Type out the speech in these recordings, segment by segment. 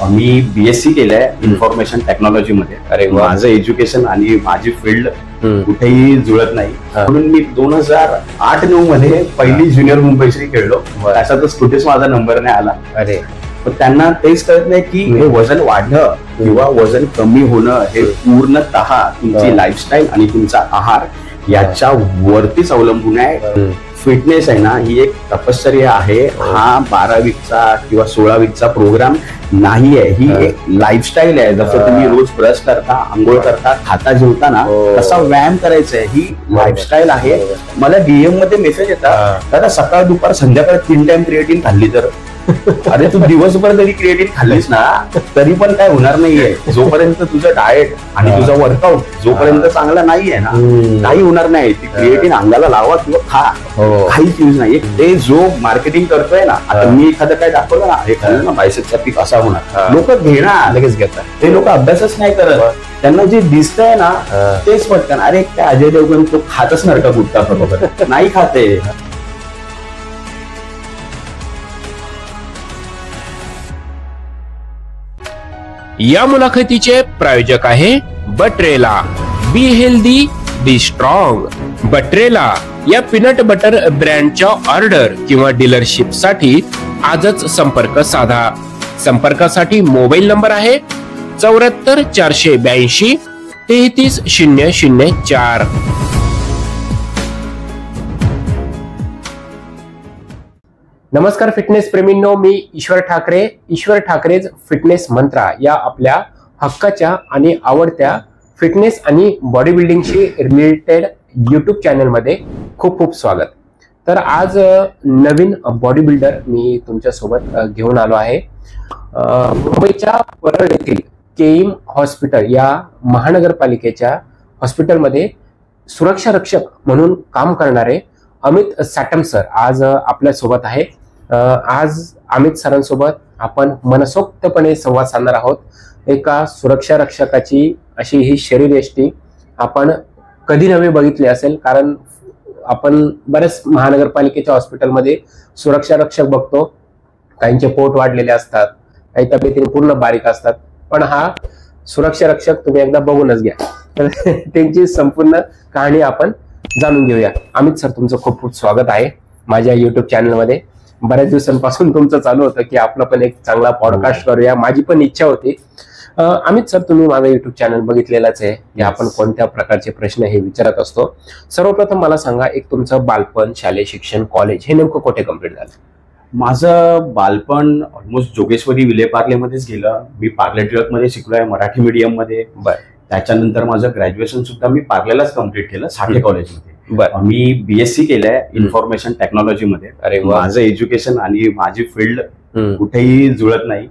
मी BSc केलंय information technology मध्ये. अरे माझं एज्युकेशन आणि माझी फील्ड कुठेही जुळत नाही, म्हणून मी 2008-9 मध्ये पहिली ज्युनियर मुंबईश्री खेळलो. त्याच्यातच कुठेच माझा नंबर नाही आला. अरे पण त्यांना तेच कळत नाही की हे वजन वाढणं किंवा वजन कमी होणं हे पूर्णतः तुमची लाईफस्टाईल आणि तुमचा आहार याच्या वरतीच अवलंबून आहे. फिटनेस आहे ना, ही एक तपश्चर्या आहे. हा 12 वीकचा किंवा 16 वीकचा प्रोग्राम नाही आहे, ही एक लाईफस्टाईल आहे. जसं तुम्ही रोज ब्रश करता, आंघोळ करता, खाता जेवताना तसा व्यायाम करायचा आहे, ही लाईफस्टाईल आहे. मला डीएम मध्ये मेसेज येतात, दादा सकाळ दुपार संध्याकाळ 3 टाइम क्रिएटिन खाल्ली तर. अरे तू दिवसभर जरी क्रिएटिन खाल्लीस ना तरी पण काय होणार नाहीये. जोपर्यंत तुझं डाएट आणि तुझा वर्कआउट जोपर्यंत चांगला नाहीये ना, काही होणार नाही. ती क्रिएटिन अंगाला लावा किंवा खा, काहीच यूज नाही. ते जो मार्केटिंग करतोय ना, आता मी एखादं काय दाखवलं ना, हे खाल्लं ना बायसेपचा पीक असा होणार, लोक घेणार, लगेच घेतात. ते लोक अभ्यासच नाही करत, त्यांना जे दिसतंय ना तेच पटकन. अरे काय अजय देवगण तो खातच नरका गुटका बरोबर नाही खाते. या मुलाखतीचे प्रायोजक आहे बटरेला. Be healthy be strong. Butterella या पीनट बटर ब्रँडच्या ऑर्डर किंवा डीलरशिप साठी आजच संपर्क साधा. संपर्कासाठी मोबाईल नंबर आहे 74 482 33 004. नमस्कार फिटनेस प्रेमींनो, मी ईश्वर ठाकरे. ईश्वर ठाकरेज फिटनेस मंत्रा या आपल्या हक्काच्या आणि आवडत्या फिटनेस आणि बॉडी बिल्डिंगशी रिलेटेड यूट्यूब चॅनलमध्ये खूप खूप स्वागत. तर आज नवीन बॉडी बिल्डर मी तुमच्या सोबत घेऊन आलो आहे. मुंबईच्या परळ येथील केईम हॉस्पिटल या महानगरपालिकेच्या हॉस्पिटलमध्ये सुरक्षा रक्षक म्हणून काम करणारे अमित साटम सर आज आपल्या सोबत आहे. आज अमित सरांसोबत आपण मनसोक्तपणे संवाद साधणार आहोत. एका सुरक्षा रक्षकाची अशी ही शरीरयष्टी आपण कधी नव्हे बघितली असेल, कारण आपण बरेच महानगरपालिकेच्या हॉस्पिटलमध्ये सुरक्षा रक्षक बघतो. काहींचे पोट वाढलेले असतात, काही तब्येतीने पूर्ण बारीक असतात, पण हा सुरक्षा रक्षक तुम्ही एकदा बघूनच घ्या. तर त्यांची संपूर्ण कहाणी आपण जाणून घेऊया. अमित सर, तुमचं खूप खूप स्वागत आहे माझ्या युट्यूब चॅनलमध्ये. बऱ्याच दिवसांपासून तुमचं चालू होतं की आपलं पण एक चांगला पॉडकास्ट करूया, माझी पण इच्छा होती. अमित सर, तुम्ही माझा युट्यूब चॅनल बघितलेलाच आहे की आपण कोणत्या प्रकारचे प्रश्न हे विचारत असतो. सर्वप्रथम मला सांगा, एक तुमचं बालपण, शालेय शिक्षण, कॉलेज हे नेमकं कुठे कम्प्लीट झालं? माझं बालपण ऑलमोस्ट जोगेश्वरी विलेपार्लेमध्येच गेलं. मी पार्ले टिळकमध्ये शिकलोय, मराठी मीडियम मध्ये. त्याच्यानंतर माझं ग्रॅज्युएशन सुद्धा मी पार्लेलाच कम्प्लीट केलं, साठे कॉलेजमध्ये. मी बीएससी केलंय इन्फॉर्मेशन टेक्नॉलॉजी मध्ये. अरे माझं एज्युकेशन आणि माझी फील्ड कुठेही जुळत नाही,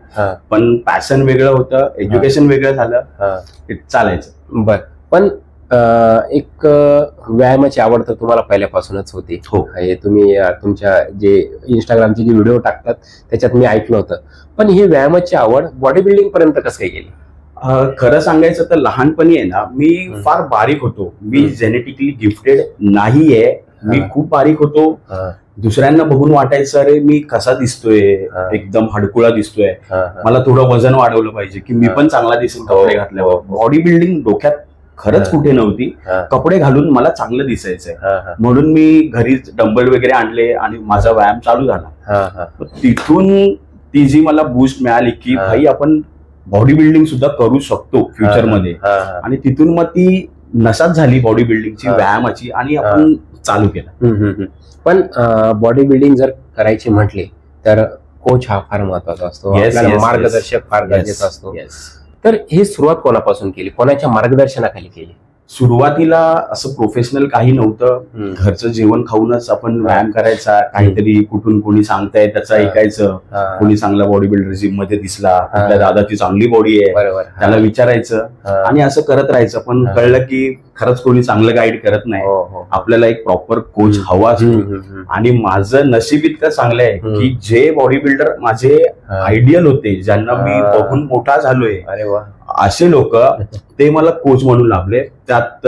पण पॅशन वेगळं होतं, एज्युकेशन वेगळं झालं, चालायचं. बर, पण एक व्यायामाची आवड तर तुम्हाला पहिल्यापासूनच होती. हो, हे तुम्ही तुमच्या जे इंस्टाग्रामचे जे व्हिडिओ टाकतात त्याच्यात मी ऐकलं होतं. पण ही व्यायामाची आवड बॉडी बिल्डिंग पर्यंत कसं काय गेली? खरं सांगायचं तर लहानपणी आहे ना, मी फार बारीक होतो. मी जेनेटिकली गिफ्टेड नाहीये, मी खूप बारीक होतो. दुसऱ्यांना बघून वाटायचं अरे मी कसा दिसतोय, एकदम हडकुळा दिसतोय, मला थोडं वजन वाढवलं पाहिजे की मी पण चांगला दिसेल कपडे घातल्यावर. बॉडी बिल्डिंग डोक्यात खरंच कुठे नव्हती. कपडे घालून मला चांगलं दिसायचंय म्हणून मी घरी डंबल वगैरे आणले आणि माझा व्यायाम चालू झाला. तिथून ती जी मला बूस्ट मिळाली की भाई आपण बॉडी बिल्डिंग सुद्धा करू शकतो फ्युचर मध्ये, आणि तिथून मग ती नसाच झाली बॉडी बिल्डिंगची, व्यायामाची, आणि आपण चालू केलं. पण बॉडी बिल्डिंग जर करायची म्हटली तर कोच हा फार महत्वाचा असतो, मार्गदर्शक फार गरजेचा असतो. तर ही सुरुवात कोणापासून केली, कोणाच्या मार्गदर्शनाखाली केली? सुरुवातीला असं प्रोफेशनल काही नव्हतं. घरचं जेवण खाऊनच आपण व्यायाम करायचा. काहीतरी कुठून कोणी सांगताय त्याचं ऐकायचं. कोणी चांगला बॉडी बिल्डर जिम मध्ये दिसला, आपल्या दादाची चांगली बॉडी आहे, त्याला विचारायचं आणि असं करत राहायचं. पण कळलं की खरंच कोणी चांगलं गाईड करत नाही, आपल्याला एक प्रॉपर कोच हवा असतो. आणि माझं नशीब इतकं चांगलं आहे की जे बॉडी बिल्डर माझे आयडियल होते, ज्यांना मी बघून मोठा झालोय, असे लोक ते मला कोच म्हणून लाभले. त्यात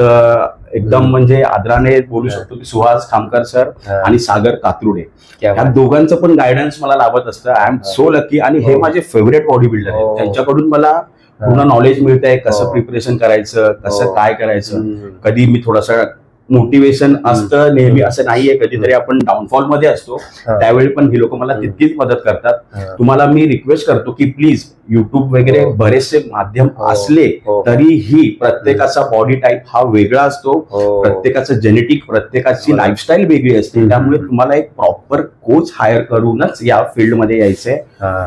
एकदम म्हणजे आदराने बोलू शकतो की सुहास खामकर सर आणि सागर कात्रुडे या दोघांचं पण गायडन्स मला लाभत असतं. I am so lucky. आणि हे माझे फेवरेट बॉडी बिल्डर आहेत. त्यांच्याकडून मला पूर्ण नॉलेज मिळत आहे कसं प्रिपरेशन करायचं, कसं काय करायचं. कधी मी थोडासा मोटिवेशन असतं नेहमी, असं नाहीये. कधीतरी आपण डाऊनफॉल मध्ये असतो त्यावेळी पण ही लोक मला तितकीच मदत करतात. तुम्हाला मी रिक्वेस्ट करतो की प्लीज युट्यूब वगैरे बरेचसे माध्यम असले तरीही प्रत्येकाचा बॉडी टाईप हा वेगळा असतो, प्रत्येकाचं जेनेटिक, प्रत्येकाची लाईफस्टाईल वेगळी असते. त्यामुळे तुम्हाला एक प्रॉपर कोच हायर करूनच या फील्डमध्ये यायचंय.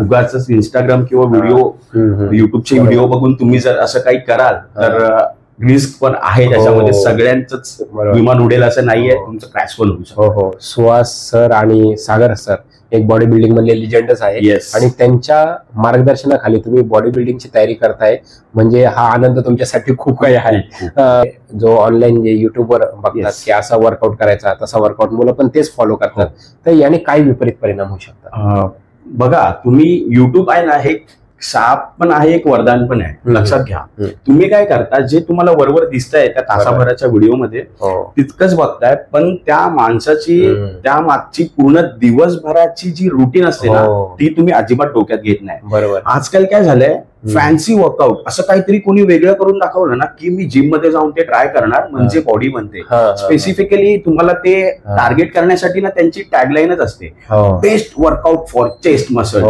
उगाच इंस्टाग्राम किंवा व्हिडिओ, युट्यूबचे व्हिडिओ बघून तुम्ही जर असं काही कराल तर रिस्क पण आहे त्याच्यामध्ये. सगळ्यांचंच विमान उडेल असं नाहीये, तुमचं क्रॅश पण होऊ शकतो. सुहास सर आणि सागर सर एक बॉडी बिल्डिंग मधले लिजंडच आहे आणि त्यांच्या मार्गदर्शनाखाली तुम्ही बॉडी बिल्डिंगची तयारी करताय म्हणजे हा आनंद तुमच्यासाठी खूप काही आहे. जो ऑनलाईन जे युट्यूबवर बघतात की असा वर्कआउट करायचा तसा वर्कआउट, मुलं पण तेच फॉलो करतात. तर याने काय विपरीत परिणाम होऊ शकतात? बघा, तुम्ही युट्यूब आहे ना, हे शाप पण आहे, एक वरदान पण आहे. लक्षात घ्या. तुम्ही काय करता, जे तुम्हाला वरवर दिसतंय त्या तासाभराच्या व्हिडिओमध्ये तितकंच बघताय, पण त्या माणसाची त्या मागची पूर्ण दिवसभराची जी रुटीन असते ना ती तुम्ही अजिबात डोक्यात घेत नाही. बरोबर. आजकाल काय झालंय, फॅन्सी वर्कआउट असं काहीतरी कोणी वेगळं करून दाखवलं ना की मी जिम मध्ये जाऊन ते ट्राय करणार म्हणजे बॉडी बनते. स्पेसिफिकली तुम्हाला ते टार्गेट करण्यासाठी ना त्यांची टॅगलाईनच असते, best workout for chest muscle,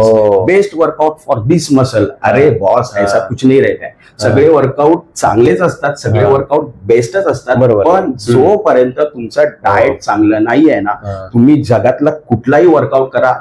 best workout for this muscle. अरे बॉस, ऐसा कुछ नहीं रहता है. सगळे वर्कआउट चांगलेच असतात, सगळे वर्कआउट बेस्टच असतात. पण जोपर्यंत तुमचा डाएट चांगलं नाही आहे ना, तुम्ही जगातला कुठलाही वर्कआउट करा,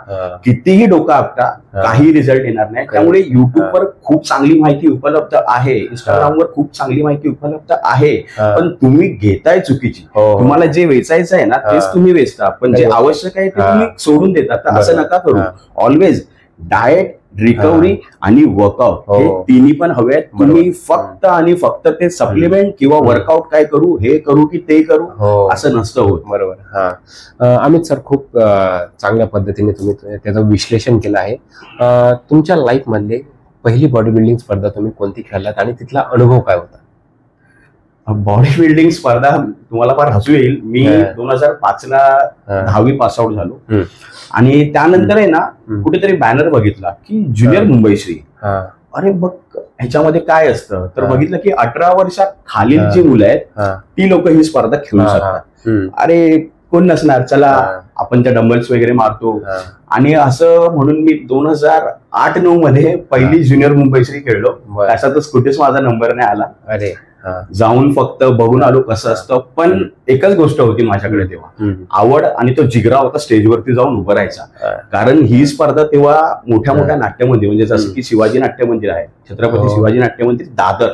कितीही डोकं आपटा, काही रिझल्ट येणार नाही. त्यामुळे युट्यूबवर खूप चांगली माहिती उपलब्ध आहे, इंस्टाग्रामवर खूप चांगली माहिती उपलब्ध आहे, पण तुम्ही घेताय चुकीची. तुम्हाला जे वेचायचं आहे ना तेच तुम्ही वेचता, पण जे आवश्यक आहे ते तुम्ही सोडून देतात. असं नका करू. ऑलवेज डाएट, रिकव्हरी आणि वर्कआउट हे तिन्ही पण हवे. तुम्ही फक्त आणि फक्त ते सप्लिमेंट किंवा वर्कआउट काय करू, हे करू की ते करू असं नसतं होत. बरोबर. अमित सर, खूप चांगल्या पद्धतीने तुम्ही त्याचं विश्लेषण केलं आहे. तुमच्या लाईफ मधले पहिली बॉडी बिल्डिंग स्पर्धा तुम्ही कोणती खेळलात आणि तिथला अनुभव काय होता? बॉडी बिल्डिंग स्पर्धा तुम्हाला फार हसू येईल. मी 2005 ला 10वी पास आउट झालो आणि त्यानंतर आहे ना कुठेतरी बॅनर बघितला की ज्युनियर मुंबईश्री. अरे बघ ह्याच्यामध्ये काय असतं, तर बघितलं की 18 वर्षात खालील जी मुलं आहेत ती लोक ही स्पर्धा खेळू शकतात. अरे कोण नसणार, चला आपण त्या डंबल्स वगैरे मारतो. आणि असं म्हणून मी 2008-9 मध्ये पहिली ज्युनियर मुंबईश्री खेळलो. त्याच्यातच कुठेच माझा नंबर नाही आला. अरे जाऊन फक्त बघून आलो कसं असतं. पण एकच गोष्ट होती माझ्याकडे तेव्हा, आवड आणि तो जिगरा होता स्टेजवरती जाऊन उभं राहायचा. कारण ही स्पर्धा तेव्हा मोठ्या मोठ्या नाट्यमंदिर म्हणजे जसं की शिवाजी नाट्य मंदिर आहे, छत्रपती शिवाजी नाट्य मंदिर दादर,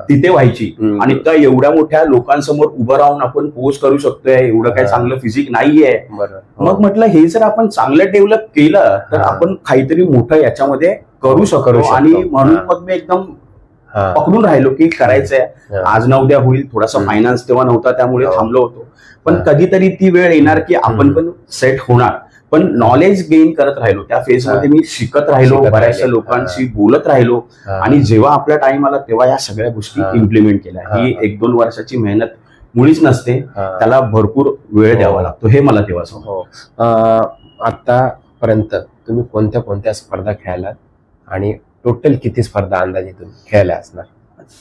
तिथे व्हायची. आणि त्या एवढ्या मोठ्या लोकांसमोर उभं राहून आपण पोज करू शकतोय, एवढं काही चांगलं फिजिक नाहीये. मग म्हटलं हे जर आपण चांगलं डेव्हलप केलं तर आपण काहीतरी मोठं याच्यामध्ये करू शकतो. आणि म्हणून मग मी एकदम पकडून राहिलो की करायचंय, आज ना उद्या होईल. थोडासा फायनान्स तेव्हा नव्हता त्यामुळे थांबलो होतो, पण कधीतरी ती वेळ येणार की आपण पण सेट होणार. पण नॉलेज गेन करत राहिलो, त्या फेज मध्ये मी शिकत राहिलो, बऱ्याचशा लोकांशी बोलत राहिलो. आणि जेव्हा आपला टाइम आला तेव्हा या सगळ्या गोष्टी इम्प्लिमेंट केल्या. ही 1-2 वर्षाची मेहनत मुळीच नसते, त्याला भरपूर वेळ द्यावा लागतो, हे मला तेव्हा समजलं. आतापर्यंत तुम्ही कोणत्या कोणत्या स्पर्धा खेळलात आणि टोटल किती स्पर्धा अंदाजे तुम्ही खेळल्या असणार?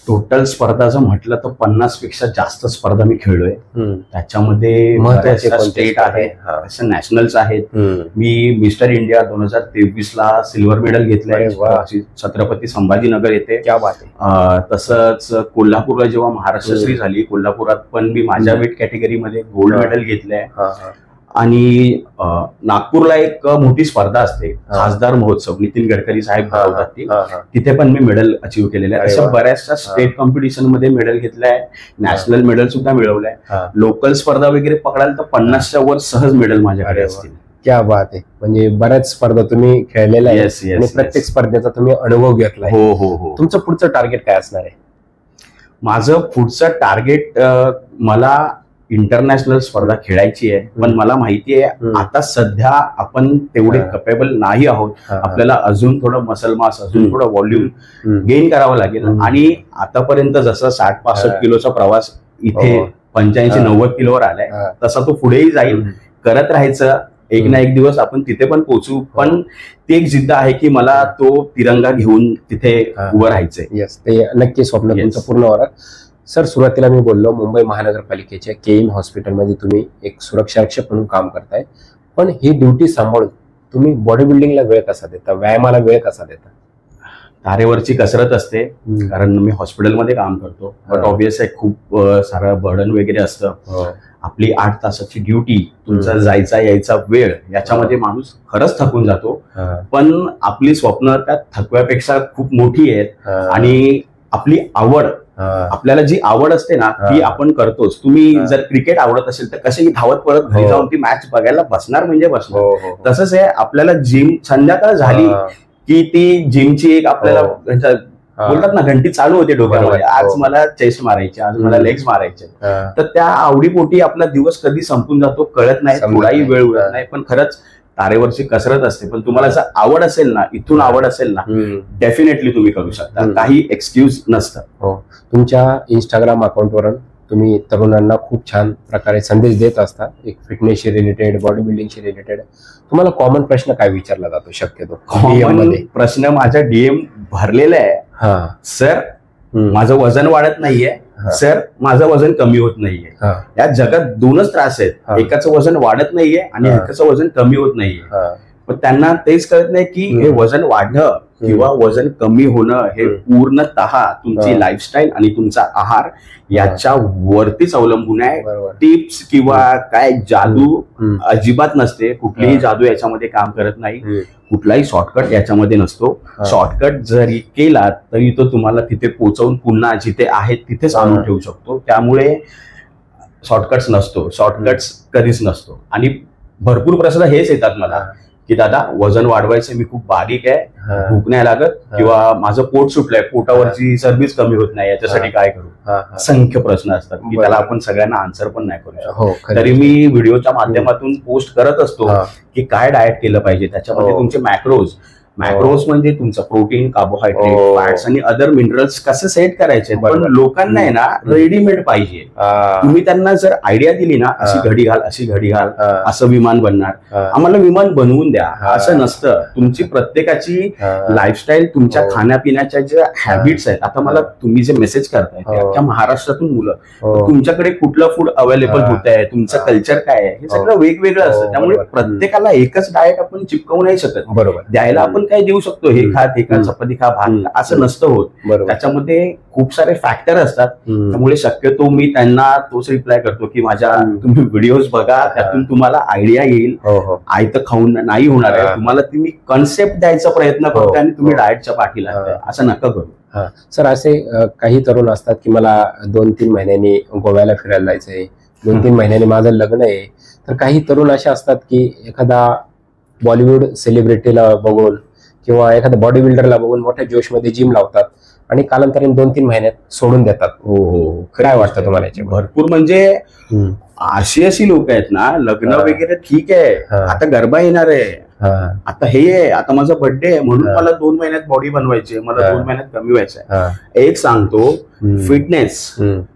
टोटल स्पर्धाचं म्हटलं तर 50 पेक्षा जास्त स्पर्धा मी खेळलोय. त्याच्यामध्ये महत्वाचे स्टेट आहे, नॅशनल्स आहेत. मी मिस्टर इंडिया 2023 ला सिल्वर मेडल घेतलंय छत्रपती संभाजीनगर येथे. तसंच कोल्हापूरला जेव्हा महाराष्ट्रश्री झाली, कोल्हापुरात पण मी माझ्या वेट कॅटेगरीमध्ये गोल्ड मेडल घेतलंय. आणि नागपूरला एक मोठी स्पर्धा असते, खासदार महोत्सव, नितीन गडकरी साहेब भरवतात, तिथे पण मी मेडल अचीव्ह केलेलं आहे. अशा बऱ्याचशा स्टेट कॉम्पिटिशन मध्ये मेडल घेतलंय, नॅशनल मेडल सुद्धा मिळवलंय. लोकल स्पर्धा वगैरे पकडाल तर 50च्या वर सहज मेडल माझ्याकडे असतील. क्या बात आहे. म्हणजे बऱ्याच स्पर्धा तुम्ही खेळलेल्या आहेत आणि प्रत्येक स्पर्धेचा तुम्ही अनुभव घेतलाय. हो. तुमचं पुढचं टार्गेट काय असणार आहे? माझं पुढचं टार्गेट, मला इंटरनॅशनल स्पर्धा खेळायची आहे. पण मला माहिती आहे आता सध्या आपण तेवढे कॅपेबल नाही आहोत. आपल्याला अजून थोडं मसल मास, अजून थोडं व्हॉल्यूम गेन करावं लागेल. आणि आतापर्यंत जसं 60-65 किलोचा प्रवास इथे 85-90 किलोवर आलाय, तसा तो पुढेही जाईल. करत राहायचं, एक ना एक दिवस आपण तिथे पण पोहोचू. पण ती एक जिद्द आहे की मला तो तिरंगा घेऊन तिथे उभं राहायचंय. यस, ते नक्की स्वप्न तुमचं पूर्ण होणार. सर, सुरुवातीला मी बोललो मुंबई महानगरपालिकेच्या केईएम हॉस्पिटलमध्ये तुम्ही एक सुरक्षा रक्षक म्हणून काम करताय, पण ही ड्युटी सांभाळून तुम्ही बॉडी बिल्डिंगला वेळ कसा देता, व्यायामाला वेळ कसा देता? तारेवरची कसरत असते, कारण मी हॉस्पिटलमध्ये काम करतो. बट ऑब्विस आहे खूप सारं बर्डन वगैरे असतं. आपली 8 तासाची ड्युटी, तुमचा जायचा यायचा वेळ, याच्यामध्ये माणूस खरंच थकून जातो. पण आपली स्वप्न त्या थकव्यापेक्षा खूप मोठी आहेत. आणि आपली आवड, आपल्याला जी आवड असते ना ती आपण करतोच. तुम्ही जर क्रिकेट आवडत असेल तर कशी धावत पळत घरी जाऊन ती मॅच बघायला बसणार म्हणजे बसणार. तसंच आहे, आपल्याला जिम संध्याकाळ झाली की ती जिमची एक आपल्याला बोलतात ना घंटी चालू होते डोक्यामध्ये. आज मला चेस्ट मारायचे, आज मला लेग्स मारायचे. तर त्या आवडीपोटी आपला दिवस कधी संपून जातो कळत नाही, थोडाही वेळ उरत नाही. पण खरंच तारेवरची कसरत असते. पण तुम्हाला जर आवड असेल ना, इथून आवड असेल ना, डेफिनेटली तुम्ही करू शकता. काही एक्सक्यूज नसतं. हो, तुमच्या इंस्टाग्राम अकाउंटवरून तुम्ही तरुणांना खूप छान प्रकारे संदेश देत असता, एक फिटनेसशी रिलेटेड, बॉडी बिल्डिंगशी रिलेटेड. तुम्हाला कॉमन प्रश्न काय विचारला जातो शक्यतो? कॉमन प्रश्न माझा डीएम भरलेला आहे. सर, माझं वजन वाढत नाहीये, सर माझं वजन कमी होत नाहीये. या जगात 2च त्रास आहेत, एकाचं वजन वाढत नाहीये आणि एकाचं वजन कमी होत नाहीये. पण त्यांना तेच कळत नाही की हे वजन वाढणं किंवा वजन कमी होणं हे पूर्णतः तुमची लाईफस्टाईल आणि तुमचा आहार याच्या वरतीच अवलंबून आहे. टिप्स किंवा काय जादू अजिबात नसते. कुठलीही जादू याच्यामध्ये काम करत नाही. कुठलाही शॉर्टकट याच्यामध्ये नसतो. शॉर्टकट जरी केला तरी तो तुम्हाला तिथे पोहोचवून पुन्हा जिथे आहे तिथेच आणून ठेवू शकतो. त्यामुळे शॉर्टकट्स नसतो, शॉर्टकट्स कधीच नसतो. आणि भरपूर प्रश्न हेच येतात मला की दादा वजन वाढवायचं, मी खूप बारीक आहे, भूक नाही लागत, किंवा माझं पोट सुटलंय, पोटावरची चरबीच कमी होत नाही, याच्यासाठी काय करू? असंख्य प्रश्न असतात की त्याला आपण सगळ्यांना आन्सर पण नाही करू शकतो. तरी मी व्हिडिओच्या माध्यमातून पोस्ट करत असतो की काय डाएट केलं पाहिजे. त्याच्यामध्ये तुमचे मॅक्रोज म्हणजे तुमचं प्रोटीन, कार्बोहायड्रेट, फॅट्स आणि अदर मिनरल्स कसे सेट करायचे. पण लोकांना आहे ना रेडीमेड पाहिजे. तुम्ही त्यांना जर आयडिया दिली ना, अशी घडी घाल, अशी घडी घाल, असं विमान बनणार, आम्हाला विमान बनवून द्या, असं नसतं. तुमची प्रत्येकाची लाईफस्टाईल, तुमच्या खाण्यापिण्याच्या ज्या हॅबिट्स आहेत. आता मला तुम्ही जे मेसेज करताय ते अख्ख्या महाराष्ट्रातून मुलं, तुमच्याकडे कुठलं फूड अवेलेबल होत आहे, तुमचं कल्चर काय आहे, हे सगळं वेगवेगळं असतं. त्यामुळे प्रत्येकाला एकच डाएट आपण चिपकवू नाही शकत. बरोबर, द्यायला आपण काय देऊ शकतो, हे खा, ते खा, चपाती खा, भात, असं नसतं होत. त्याच्यामध्ये खूप सारे फॅक्टर असतात. त्यामुळे शक्यतो मी त्यांना तोच रिप्लाय करतो की माझ्या तुम्ही व्हिडिओज बघा, त्यातून तुम्हाला आयडिया येईल. आयतं खाऊन नाही होणार आहे. तुम्हाला तुम्ही कन्सेप्ट द्यायचा प्रयत्न करताय आणि तुम्ही डाएटच्या पाठी लागताय, असं नका करू. सर, असे काही तरुण असतात की मला 2-3 महिन्यांनी गोव्याला फिरायला जायचंय, 2-3 महिन्यांनी माझं लग्न आहे. तर काही तरुण असे असतात की एखादा बॉलिवूड सेलिब्रिटीला बघून किंवा एखाद्या बॉडी बिल्डरला बघून मोठ्या जोशमध्ये जिम लावतात आणि कालांतराने 2-3 महिन्यात सोडून देतात. हो, काय वाटतं तुम्हाला याचे? भरपूर म्हणजे अशी लोक आहेत ना, लग्न वगैरे ठीक आहे, आता गरबा येणार आहे, आता हे आहे, आता माझा बर्थडे आहे म्हणून मला 2 महिन्यात बॉडी बनवायची, मला 2 महिन्यात कमी व्हायचं आहे. एक सांगतो,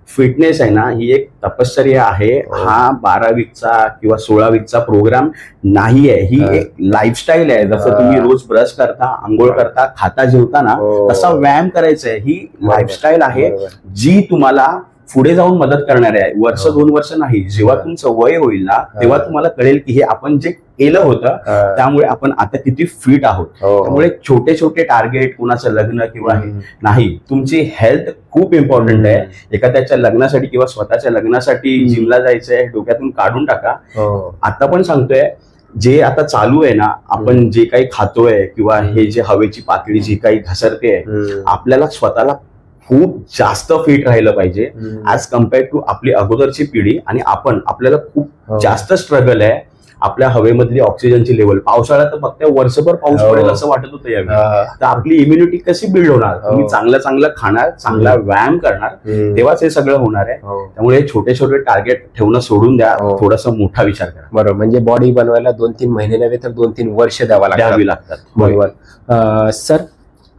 फिटनेस आहे ना, ही एक तपश्चर्या आहे. हा 12 वीकचा किंवा 16 वीकचा प्रोग्राम नाही आहे. ही एक लाईफस्टाईल आहे. जसं तुम्ही रोज ब्रश करता, आंघोळ करता, खाता, जेवताना तसा व्यायाम करायचा आहे. ही लाईफस्टाईल आहे जी तुम्हाला पुढे जाऊन मदत करणार आहे. 1-2 वर्ष नाही, जेव्हा तुमचं वय होईल ना तेव्हा तुम्हाला कळेल की हे आपण जे केलं होतं त्यामुळे आपण आता किती फिट आहोत. त्यामुळे छोटे छोटे टार्गेट, कुणाचं लग्न किंवा नाही, तुमची हेल्थ खूप इम्पॉर्टंट आहे. एखाद्याच्या लग्नासाठी किंवा स्वतःच्या लग्नासाठी जिमला जायचंय, डोक्यातून काढून टाका. आता पण सांगतोय, जे आता चालू आहे ना, आपण जे काही खातोय किंवा हे जे हवेची पातळी जी काही घसरते, आपल्याला स्वतःला खूप जास्त फिट राहिलं पाहिजे ऍज कम्पेअर्ड टू आपली अगोदरची पिढी. आणि आपल्याला खूप जास्त स्ट्रगल आहे आपल्या हवेमधली ऑक्सिजनची लेवल. पावसाळ्यात तर फक्त वर्षभर पाऊस पडेल असं वाटत होतं यावेळी. तर आपली इम्युनिटी कशी बिल्ड होणार? तुम्ही चांगलं खाणार, चांगला व्यायाम करणार, तेव्हाच हे सगळं होणार आहे. त्यामुळे छोटे छोटे टार्गेट ठेवणं सोडून द्या, थोडासा मोठा विचार करा. बरोबर, म्हणजे बॉडी बनवायला 2-3 महिने नव्हे तर 2-3 वर्ष द्यावी लागतात. बरोबर. सर,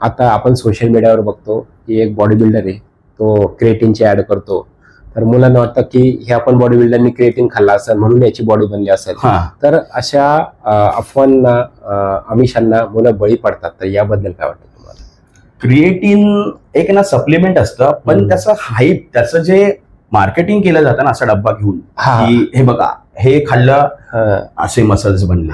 आता आपण सोशल मीडियावर बघतो की एक बॉडी बिल्डर आहे, तो क्रिएटिनची ऍड करतो तर मुलांना वाटतं की हे आपण बॉडी बिल्डरनी क्रिएटिन खाल्ला असेल म्हणून याची बॉडी बनली असेल. तर अशा अफवांना आमिषांना मुलं बळी पडतात. तर याबद्दल काय वाटतं तुम्हाला? क्रिएटिन एक ना सप्लिमेंट असतं, पण त्याचं हाईप, त्याचं जे मार्केटिंग केलं जातं ना असा डब्बा घेऊन की हे बघा हे खाल्लं असे मसल्स बनले,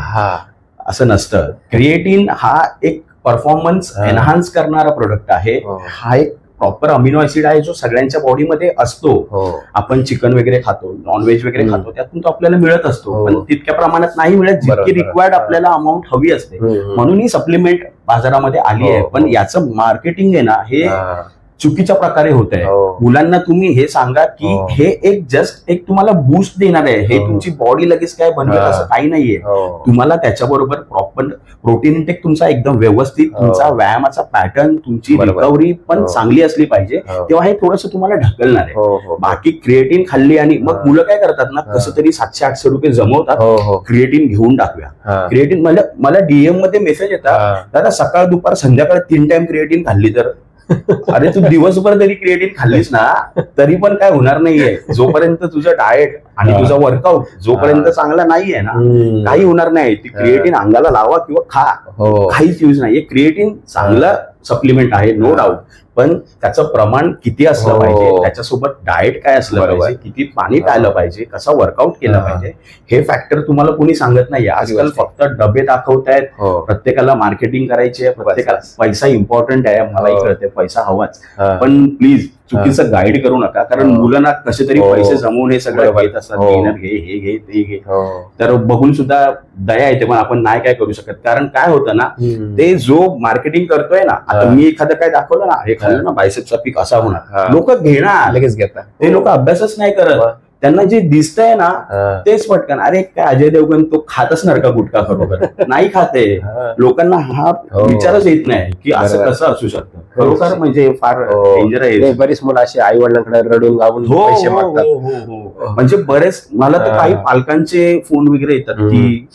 असं नसतं. क्रिएटिन हा एक परफॉर्मन्स एनहान्स करणारा प्रोडक्ट आहे. हा एक प्रॉपर अमिनो ऍसिड आहे जो सगळ्यांच्या बॉडीमध्ये असतो. आपण चिकन वगैरे खातो, नॉनव्हेज वगैरे खातो, त्यातून तो आपल्याला मिळत असतो, पण तितक्या प्रमाणात नाही मिळत जितकी रिक्वायर्ड आपल्याला अमाऊंट हवी असते. म्हणून ही सप्लिमेंट बाजारामध्ये आली आहे. पण याचं मार्केटिंग आहे ना हे चुकीच्या प्रकारे होत आहे. मुलांना तुम्ही हे सांगा की हे एक जस्ट एक तुम्हाला बूस्ट देणार आहे, हे तुमची बॉडी लगेच काय बनवेल असं काही नाहीये. तुम्हाला त्याच्याबरोबर प्रॉपर प्रोटीन इंटेक तुमचा एकदम व्यवस्थित, तुमचा व्यायामाचा पॅटर्न, तुमची रिकव्हरी पण चांगली असली पाहिजे, तेव्हा हे थोडंसं तुम्हाला ढकलणार आहे. बाकी क्रिएटिन खाल्ली आणि मग मुलं काय करतात ना कसं तरी 700-800 रुपये जमवतात, क्रिएटिन घेऊन टाकूया. क्रिएटिन मला डीएम मध्ये मेसेज येतात, दादा सकाळ दुपार संध्याकाळ 3 टाइम क्रिएटिन खाल्ली तर अरे तू दिवसभर जरी क्रिएटिन खाल्लीस ना तरी पण काय होणार नाहीये. जोपर्यंत तुझं डाएट आणि तुझा वर्कआउट जोपर्यंत चांगला नाहीये ना काही होणार नाही. ती क्रिएटिन अंगाला लावा किंवा खा, काहीच यूज नाहीये. क्रिएटिन चांगलं सप्लिमेंट आहे नो डाऊट, पण त्याचं प्रमाण किती असलं पाहिजे, त्याच्यासोबत डाएट काय असलं पाहिजे, किती पाणी प्यायलं पाहिजे, कसा वर्कआउट केलं पाहिजे, हे फॅक्टर तुम्हाला कोणी सांगत नाही. आजकाल फक्त डबे दाखवतायत, प्रत्येकाला मार्केटिंग करायची आहे, प्रत्येकाला पैसा इम्पॉर्टंट आहे, मलाही कळते पैसा हवाच, पण प्लीज चुकीचं गाईड करू नका. कारण मुलांना कसे तरी पैसे जमवून हे सगळं घेत असतात, गेनर घे, हे घे, ते घे, तर बघून सुद्धा दया येते, पण आपण नाही काय करू शकत. कारण काय होतं ना ते जो मार्केटिंग करतोय ना, आता मी एखादं काय दाखवलं ना, हे खाल्लं ना बायसेपचा पीक असा होणार, लोक घेणार लगेच घेतात. ते लोक अभ्यासच नाही करत, त्यांना जे दिसतंय ना तेच पटकन, अरे काय अजय देवगण तो खात असणार का गुटखा खरोखर? नाही खाते. लोकांना हा विचारच येत नाही की असं कसं असू शकतं. खरोखर म्हणजे फार डेंजर आहे. बरीच मुलं अशी आई वडिलांकडे रडून गावून पैसे मागतात. म्हणजे बरेच मला तर काही पालकांचे फोन वगैरे येतात की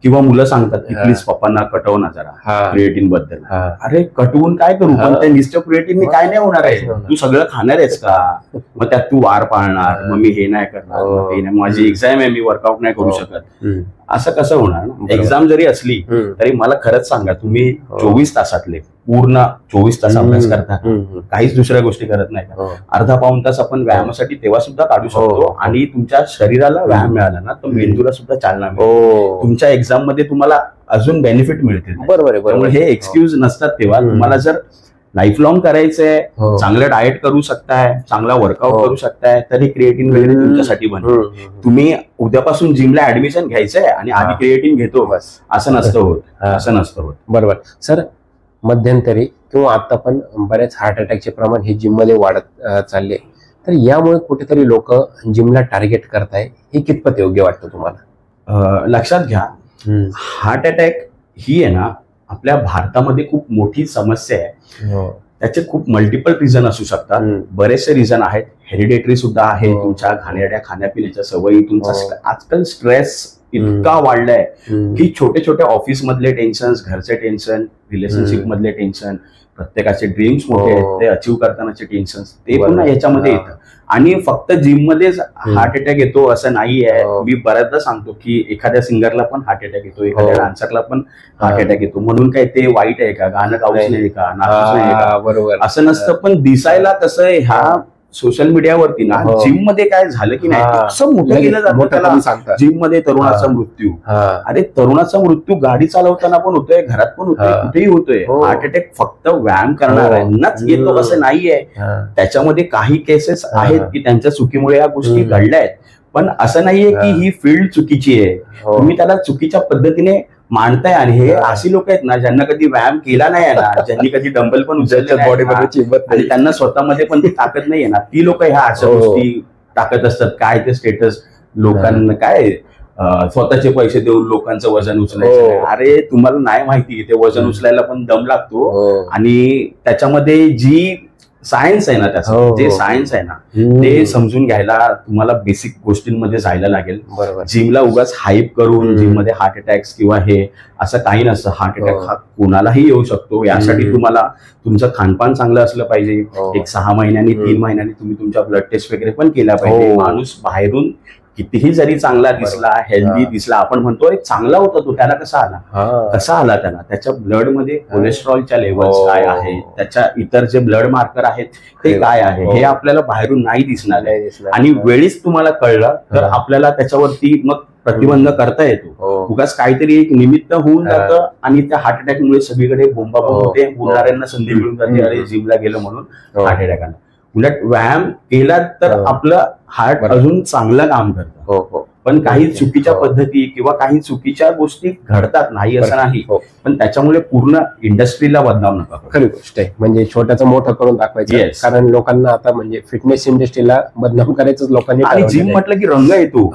किंवा मुलं सांगतात की प्लीज पप्पांना कटव ना जरा क्रिएटिन बद्दल. अरे कटवून काय करू, पण त्या निस्टर क्रिएटिन काय नाही होणार आहे. तू सगळं खाणार आहेस का? मग त्यात तू वार पाळणार, मग मी हे नाही करणार, मग ते नाही, माझी एक्झाम आहे, मी वर्कआउट नाही करू शकत, असं कसं होणार ना? एक्झाम जरी असली तरी मला खरंच सांगा, तुम्ही 24 तासातले पूर्ण 24 तास अभ्यास करता, काहीच दुसऱ्या गोष्टी करत नाही का? अर्धा पाऊण तास आपण व्यायामासाठी तेव्हा सुद्धा काढू शकतो. आणि तुमच्या शरीराला व्यायाम मिळाला ना तर मेंदूला सुद्धा चालना मिळते. तुमच्या एक्झाम मध्ये तुम्हाला अजून बेनिफिट मिळतील. बरोबर. हे एक्सक्यूज नसतात तेव्हा. तुम्हाला जर लाईफ लॉंग करायचंय, चांगलं डाएट करू शकताय, चांगला वर्कआउट करू शकताय, तर हे क्रिएटिन वगैरे तुमच्यासाठी बनतं. तुम्ही उद्यापासून जिमला ऍडमिशन घ्यायचंय आणि आधी क्रिएटिन घेतो बस, असं नसतं होत. असं नसतं होत. बरोबर सर. मध्यंतरी किंवा आता पण बरेच हार्ट अटॅकचे प्रमाण हे जिम मध्ये वाढत चालले, तर यामुळे कुठेतरी लोक जिमला टार्गेट करताय, हे कितपत योग्य वाटतं तुम्हाला? लक्षात घ्या, हार्ट अटॅक ही आहे ना आपल्या भारतामध्ये खूप मोठी समस्या आहे. त्याचे खूप मल्टिपल रिझन असू शकतात. बरेचसे रिझन आहेत. हेरिडेटरी सुद्धा आहे, तुमच्या घाणेरड्या खाण्यापिण्याच्या सवयी, तुमचा आजकाल स्ट्रेस इतका वाढलाय की छोटे छोटे ऑफिस मधले टेन्शन, घरचे टेन्शन, रिलेशनशिप मधले टेन्शन, प्रत्येकाचे ड्रीम्स मोठे आहेत ते अचीव्ह करतानाचे टेन्शन, ते पुन्हा याच्यामध्ये येतं. आणि फक्त जिम मध्येच हार्ट अटॅक येतो असं नाही आहे. मी बऱ्याचदा सांगतो की एखाद्या सिंगरला पण हार्ट अटॅक येतो, एखाद्या डान्सरला पण हार्ट अटॅक येतो. म्हणून काय ते वाईट आहे का? गाणं गाऊच नाही का? नाचूच नाही का? बरोबर असं नसतं. पण दिसायला तसं ह्या सोशल मीडियावरती ना जिम मध्ये काय झालं की नाही असं मोठं केलं जातं त्याला. जिम मध्ये तरुणाचा मृत्यू, अरे तरुणाचा मृत्यू गाडी चालवताना पण होतोय, घरात पण होतोय, कुठेही होतोय. हार्ट अटॅक फक्त व्यायाम करणाऱ्यांनाच येतो असं नाहीये. त्याच्यामध्ये काही केसेस आहेत की त्यांच्या चुकीमुळे या गोष्टी घडल्या आहेत, पण असं नाहीये की ही फील्ड चुकीची आहे. तुम्ही त्याला चुकीच्या पद्धतीने मांडताय. आणि हे अशी लोक आहेत ना ज्यांना कधी व्यायाम केला नाही ना, ज्यांनी कधी डंबल पण उचलले आणि त्यांना स्वतःमध्ये पण ती ताकद नाहीये ना, ती लोक ह्या अशा गोष्टी टाकत असतात. काय ते स्टेटस लोकांना, काय स्वतःचे पैसे देऊन लोकांचं वजन उचलायचं. अरे तुम्हाला नाही माहिती, ते वजन उचलायला पण दम लागतो आणि त्याच्यामध्ये जी सायन्स आहे ना त्याचं, जे सायन्स आहे ना ते समजून घ्यायला तुम्हाला बेसिक गोष्टींमध्ये जायला लागेल. जिमला उगाच हाईप करून जिम मध्ये हार्ट अटॅक्स किंवा हे असं काही नसतं. हार्ट अटॅक हा कोणालाही येऊ शकतो. यासाठी तुम्हाला तुमचं खानपान चांगलं असलं पाहिजे. एक 6 महिन्यांनी 3 महिन्यांनी तुम्ही तुमच्या ब्लड टेस्ट वगैरे पण केल्या पाहिजे. माणूस बाहेरून कितीही जरी चांगला दिसला, हेल्दी दिसला, आपण म्हणतो चांगला होता तो, त्याला कसा आला त्याला त्याच्या ब्लड मध्ये कोलेस्ट्रॉलच्या लेवल्स काय आहेत, त्याच्या इतर जे ब्लड मार्कर आहेत ते काय आहे, हे आपल्याला बाहेरून नाही दिसणार आहे. आणि वेळीच तुम्हाला कळलं तर आपल्याला त्याच्यावरती मग प्रतिबंध करता येतो. उगाच काहीतरी एक निमित्त होऊन जातं आणि त्या हार्ट अटॅकमुळे सगळीकडे बोंबाबोंब होते. बोलणाऱ्यांना संधी मिळून जाते, अरे जिमला गेलं म्हणून हार्ट अटॅक आला. उलट व्यायाम केला तर आपलं हार्ट अजून चांगलं काम करतं. पण काही चुकीच्या पद्धती किंवा काही चुकीच्या गोष्टी घडतात, नाही असं नाही, पण त्याच्यामुळे पूर्ण इंडस्ट्रीला बदनाम नका. खरी गोष्ट आहे. म्हणजे छोट्याचं मोठं करून दाखवायचं, कारण लोकांना आता म्हणजे फिटनेस इंडस्ट्रीला बदनाम करायचं लोकांनी. आणि जिम म्हटलं की रंग येतो.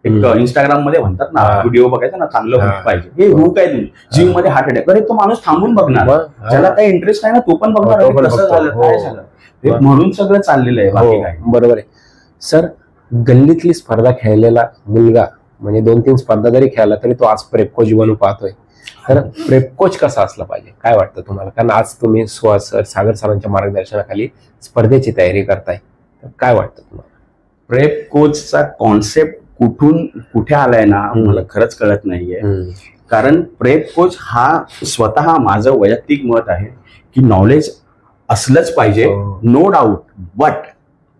एक इंस्टाग्राम मध्ये म्हणतात ना, व्हिडिओ बघायचा ना, चांगलं होत पाहिजे, हे हुक आहे तुम्ही. जिम मध्ये हार्ट अटॅक, अरे तो माणूस थांबून बघणार, ज्याला काही इंटरेस्ट आहे ना तो पण बघणार कसं झालं काय झालं, म्हणून सगळं चाललेलं आहे, बाकी काय. बरोबर आहे सर. गल्लीतली स्पर्धा खेळलेला मुलगा म्हणजे 2-3 स्पर्धा जरी खेळला तरी तो आज प्रेप कोच बनून पाहतोय. तर प्रेप कोच कसा असला पाहिजे, काय वाटतं तुम्हाला? कारण आज तुम्ही सुहास सर, सागर सरांच्या मार्गदर्शनाखाली स्पर्धेची तयारी करताय, तर काय वाटतं तुम्हाला? प्रेप कोचचा कॉन्सेप्ट कुठून कुठे आलाय ना, मला खरंच कळत नाहीये. कारण प्रेप कोच हा स्वतः माझं वैयक्तिक मत आहे की नॉलेज असलंच पाहिजे, नो डाऊट, बट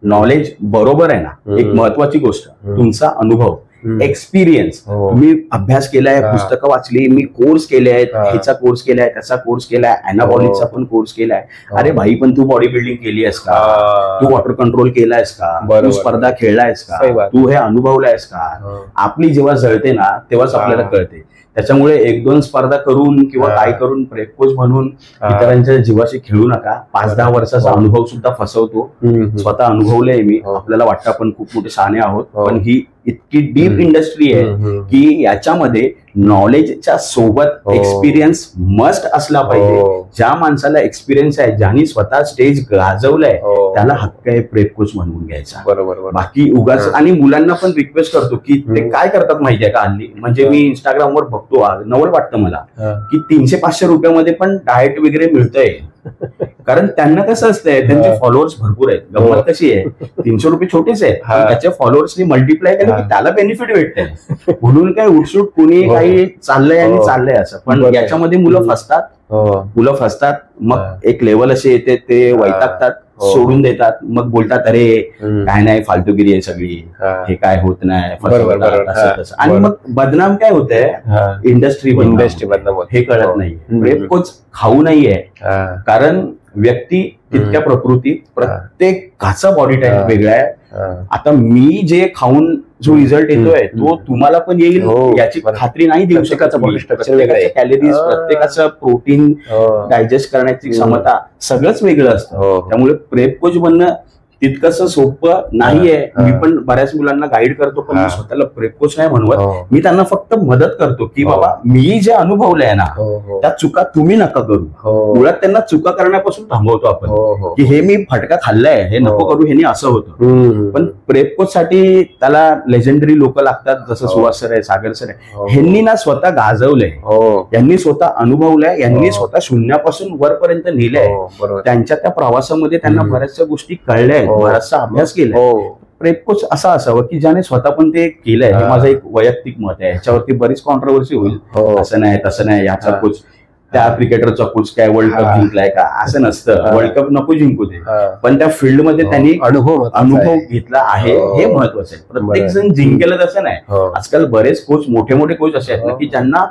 नॉलेज बरोबर आहे ना, एक महत्वाची गोष्ट तुमचा अनुभव, एक्सपिरियन्स. तुम्ही अभ्यास केलाय, पुस्तकं वाचली, मी कोर्स केले आहेत, ह्याचा कोर्स केलाय, त्याचा कोर्स केलाय, अॅनाबॉलिकचा पण कोर्स केलाय. अरे भाई, पण तू बॉडी बिल्डिंग केली आहेस का? तू वॉटर कंट्रोल केलायस का? तू स्पर्धा खेळलायस का? तू हे अनुभवलायस का? आपली जेव्हा जळते ना तेव्हाच आपल्याला कळते. त्याच्यामुळे 1-2 स्पर्धा करून किंवा काय करून प्रेप कोच म्हणून इतरांच्या जीवाशी खेळू नका. 5-10 वर्षाचा अनुभव सुद्धा फसवतो. स्वतः अनुभवलंय मी. आपल्याला वाटतं आपण खूप मोठे शहाणे आहोत, पण ही इतकी डीप इंडस्ट्री आहे की याच्यामध्ये नॉलेजच्या सोबत एक्सपिरियन्स मस्ट असला पाहिजे. ज्या माणसाला एक्सपिरियन्स आहे, ज्यांनी स्वतः स्टेज गाजवलंय, त्याला हक्क आहे प्रेप कोच म्हणून घ्यायचा. बरोबर. बाकी उगाच. आणि मुलांना पण रिक्वेस्ट करतो की ते काय करतात माहितीये का हल्ली, म्हणजे मी इंस्टाग्रामवर बघतो, नवल वाटतं मला की 300-500 रुपयामध्ये पण डाएट वगैरे मिळतंय. कारण त्यांना कसं असतंय, त्यांचे फॉलोअर्स भरपूर आहेत. गंमत कशी आहे, 300 रुपये छोटेच आहेत, त्याच्या फॉलोअर्सनी मल्टिप्लाय केलं की त्याला बेनिफिट भेटतंय. म्हणून काय उठसूट कुणी काही चाललंय आणि चाललंय असं. पण याच्यामध्ये मुलं फसतात. मग एक लेवल असे येते, ते वैतागतात, सोडून देतात, मग बोलतात अरे काय नाही, फालतूगिरी आहे सगळी, हे काय होत नाही, तसं. आणि मग बदनाम काय होतंय, इंडस्ट्री बदनाम, हे कळत नाही. प्रेप कोच खाऊ नाहीये, कारण व्यक्ती तितक्या प्रकृती, प्रत्येकाचा बॉडी टाईप वेगळा आहे. आता मी जे खाऊन जो रिझल्ट येतोय तो तुम्हाला पण येईल याची खात्री नाही देऊ शकत. प्रत्येकाचे कॅलरीज, प्रत्येकाचं प्रोटीन डायजेस्ट करण्याची क्षमता सगळंच वेगळं असतं. त्यामुळे प्रेप कोच बनणं तितकंसं सोपं नाहीये. मी पण बऱ्याच मुलांना गाईड करतो, पण मी स्वतःला प्रेप कोच नाही म्हणवत. मी त्यांना फक्त मदत करतो की बाबा मी जे अनुभवलंय ना त्या चुका तुम्ही नका करू. मुळात त्यांना चुका करण्यापासून थांबवतो आपण की हे मी फटका खाल्लाय, हे नको करू, हे असं होतं. पण प्रेप कोच साठी त्याला लेजेंडरी लोक लागतात, जसं सुहास सर आहे, सागर सर आहे. ह्यांनी ना स्वतः गाजवलंय, यांनी स्वतः अनुभवलंय, यांनी स्वतः शून्यापासून वरपर्यंत नेलंय. त्यांच्या त्या प्रवासामध्ये त्यांना बऱ्याचशा गोष्टी कळल्या, बराचसा अभ्यास केलाय. प्रेप कोच असा असावं की ज्याने स्वतः पण ते केलंय. हे माझं एक वैयक्तिक मत आहे. ह्याच्यावरती बरीच कॉन्ट्रोवर्सी होईल, असं नाही तसं नाही, ह्याचा कोच त्या क्रिकेटरचा कोच काय वर्ल्ड कप जिंकलाय का, असं नसतं. वर्ल्ड कप नको जिंकू दे, पण त्या फील्डमध्ये त्यांनी अनुभव घेतला आहे, हे महत्वाचं आहे. प्रत्येक जण जिंकेल तसं नाही. आजकाल बरेच कोच, मोठे मोठे कोच असे आहेत ना की ज्यांना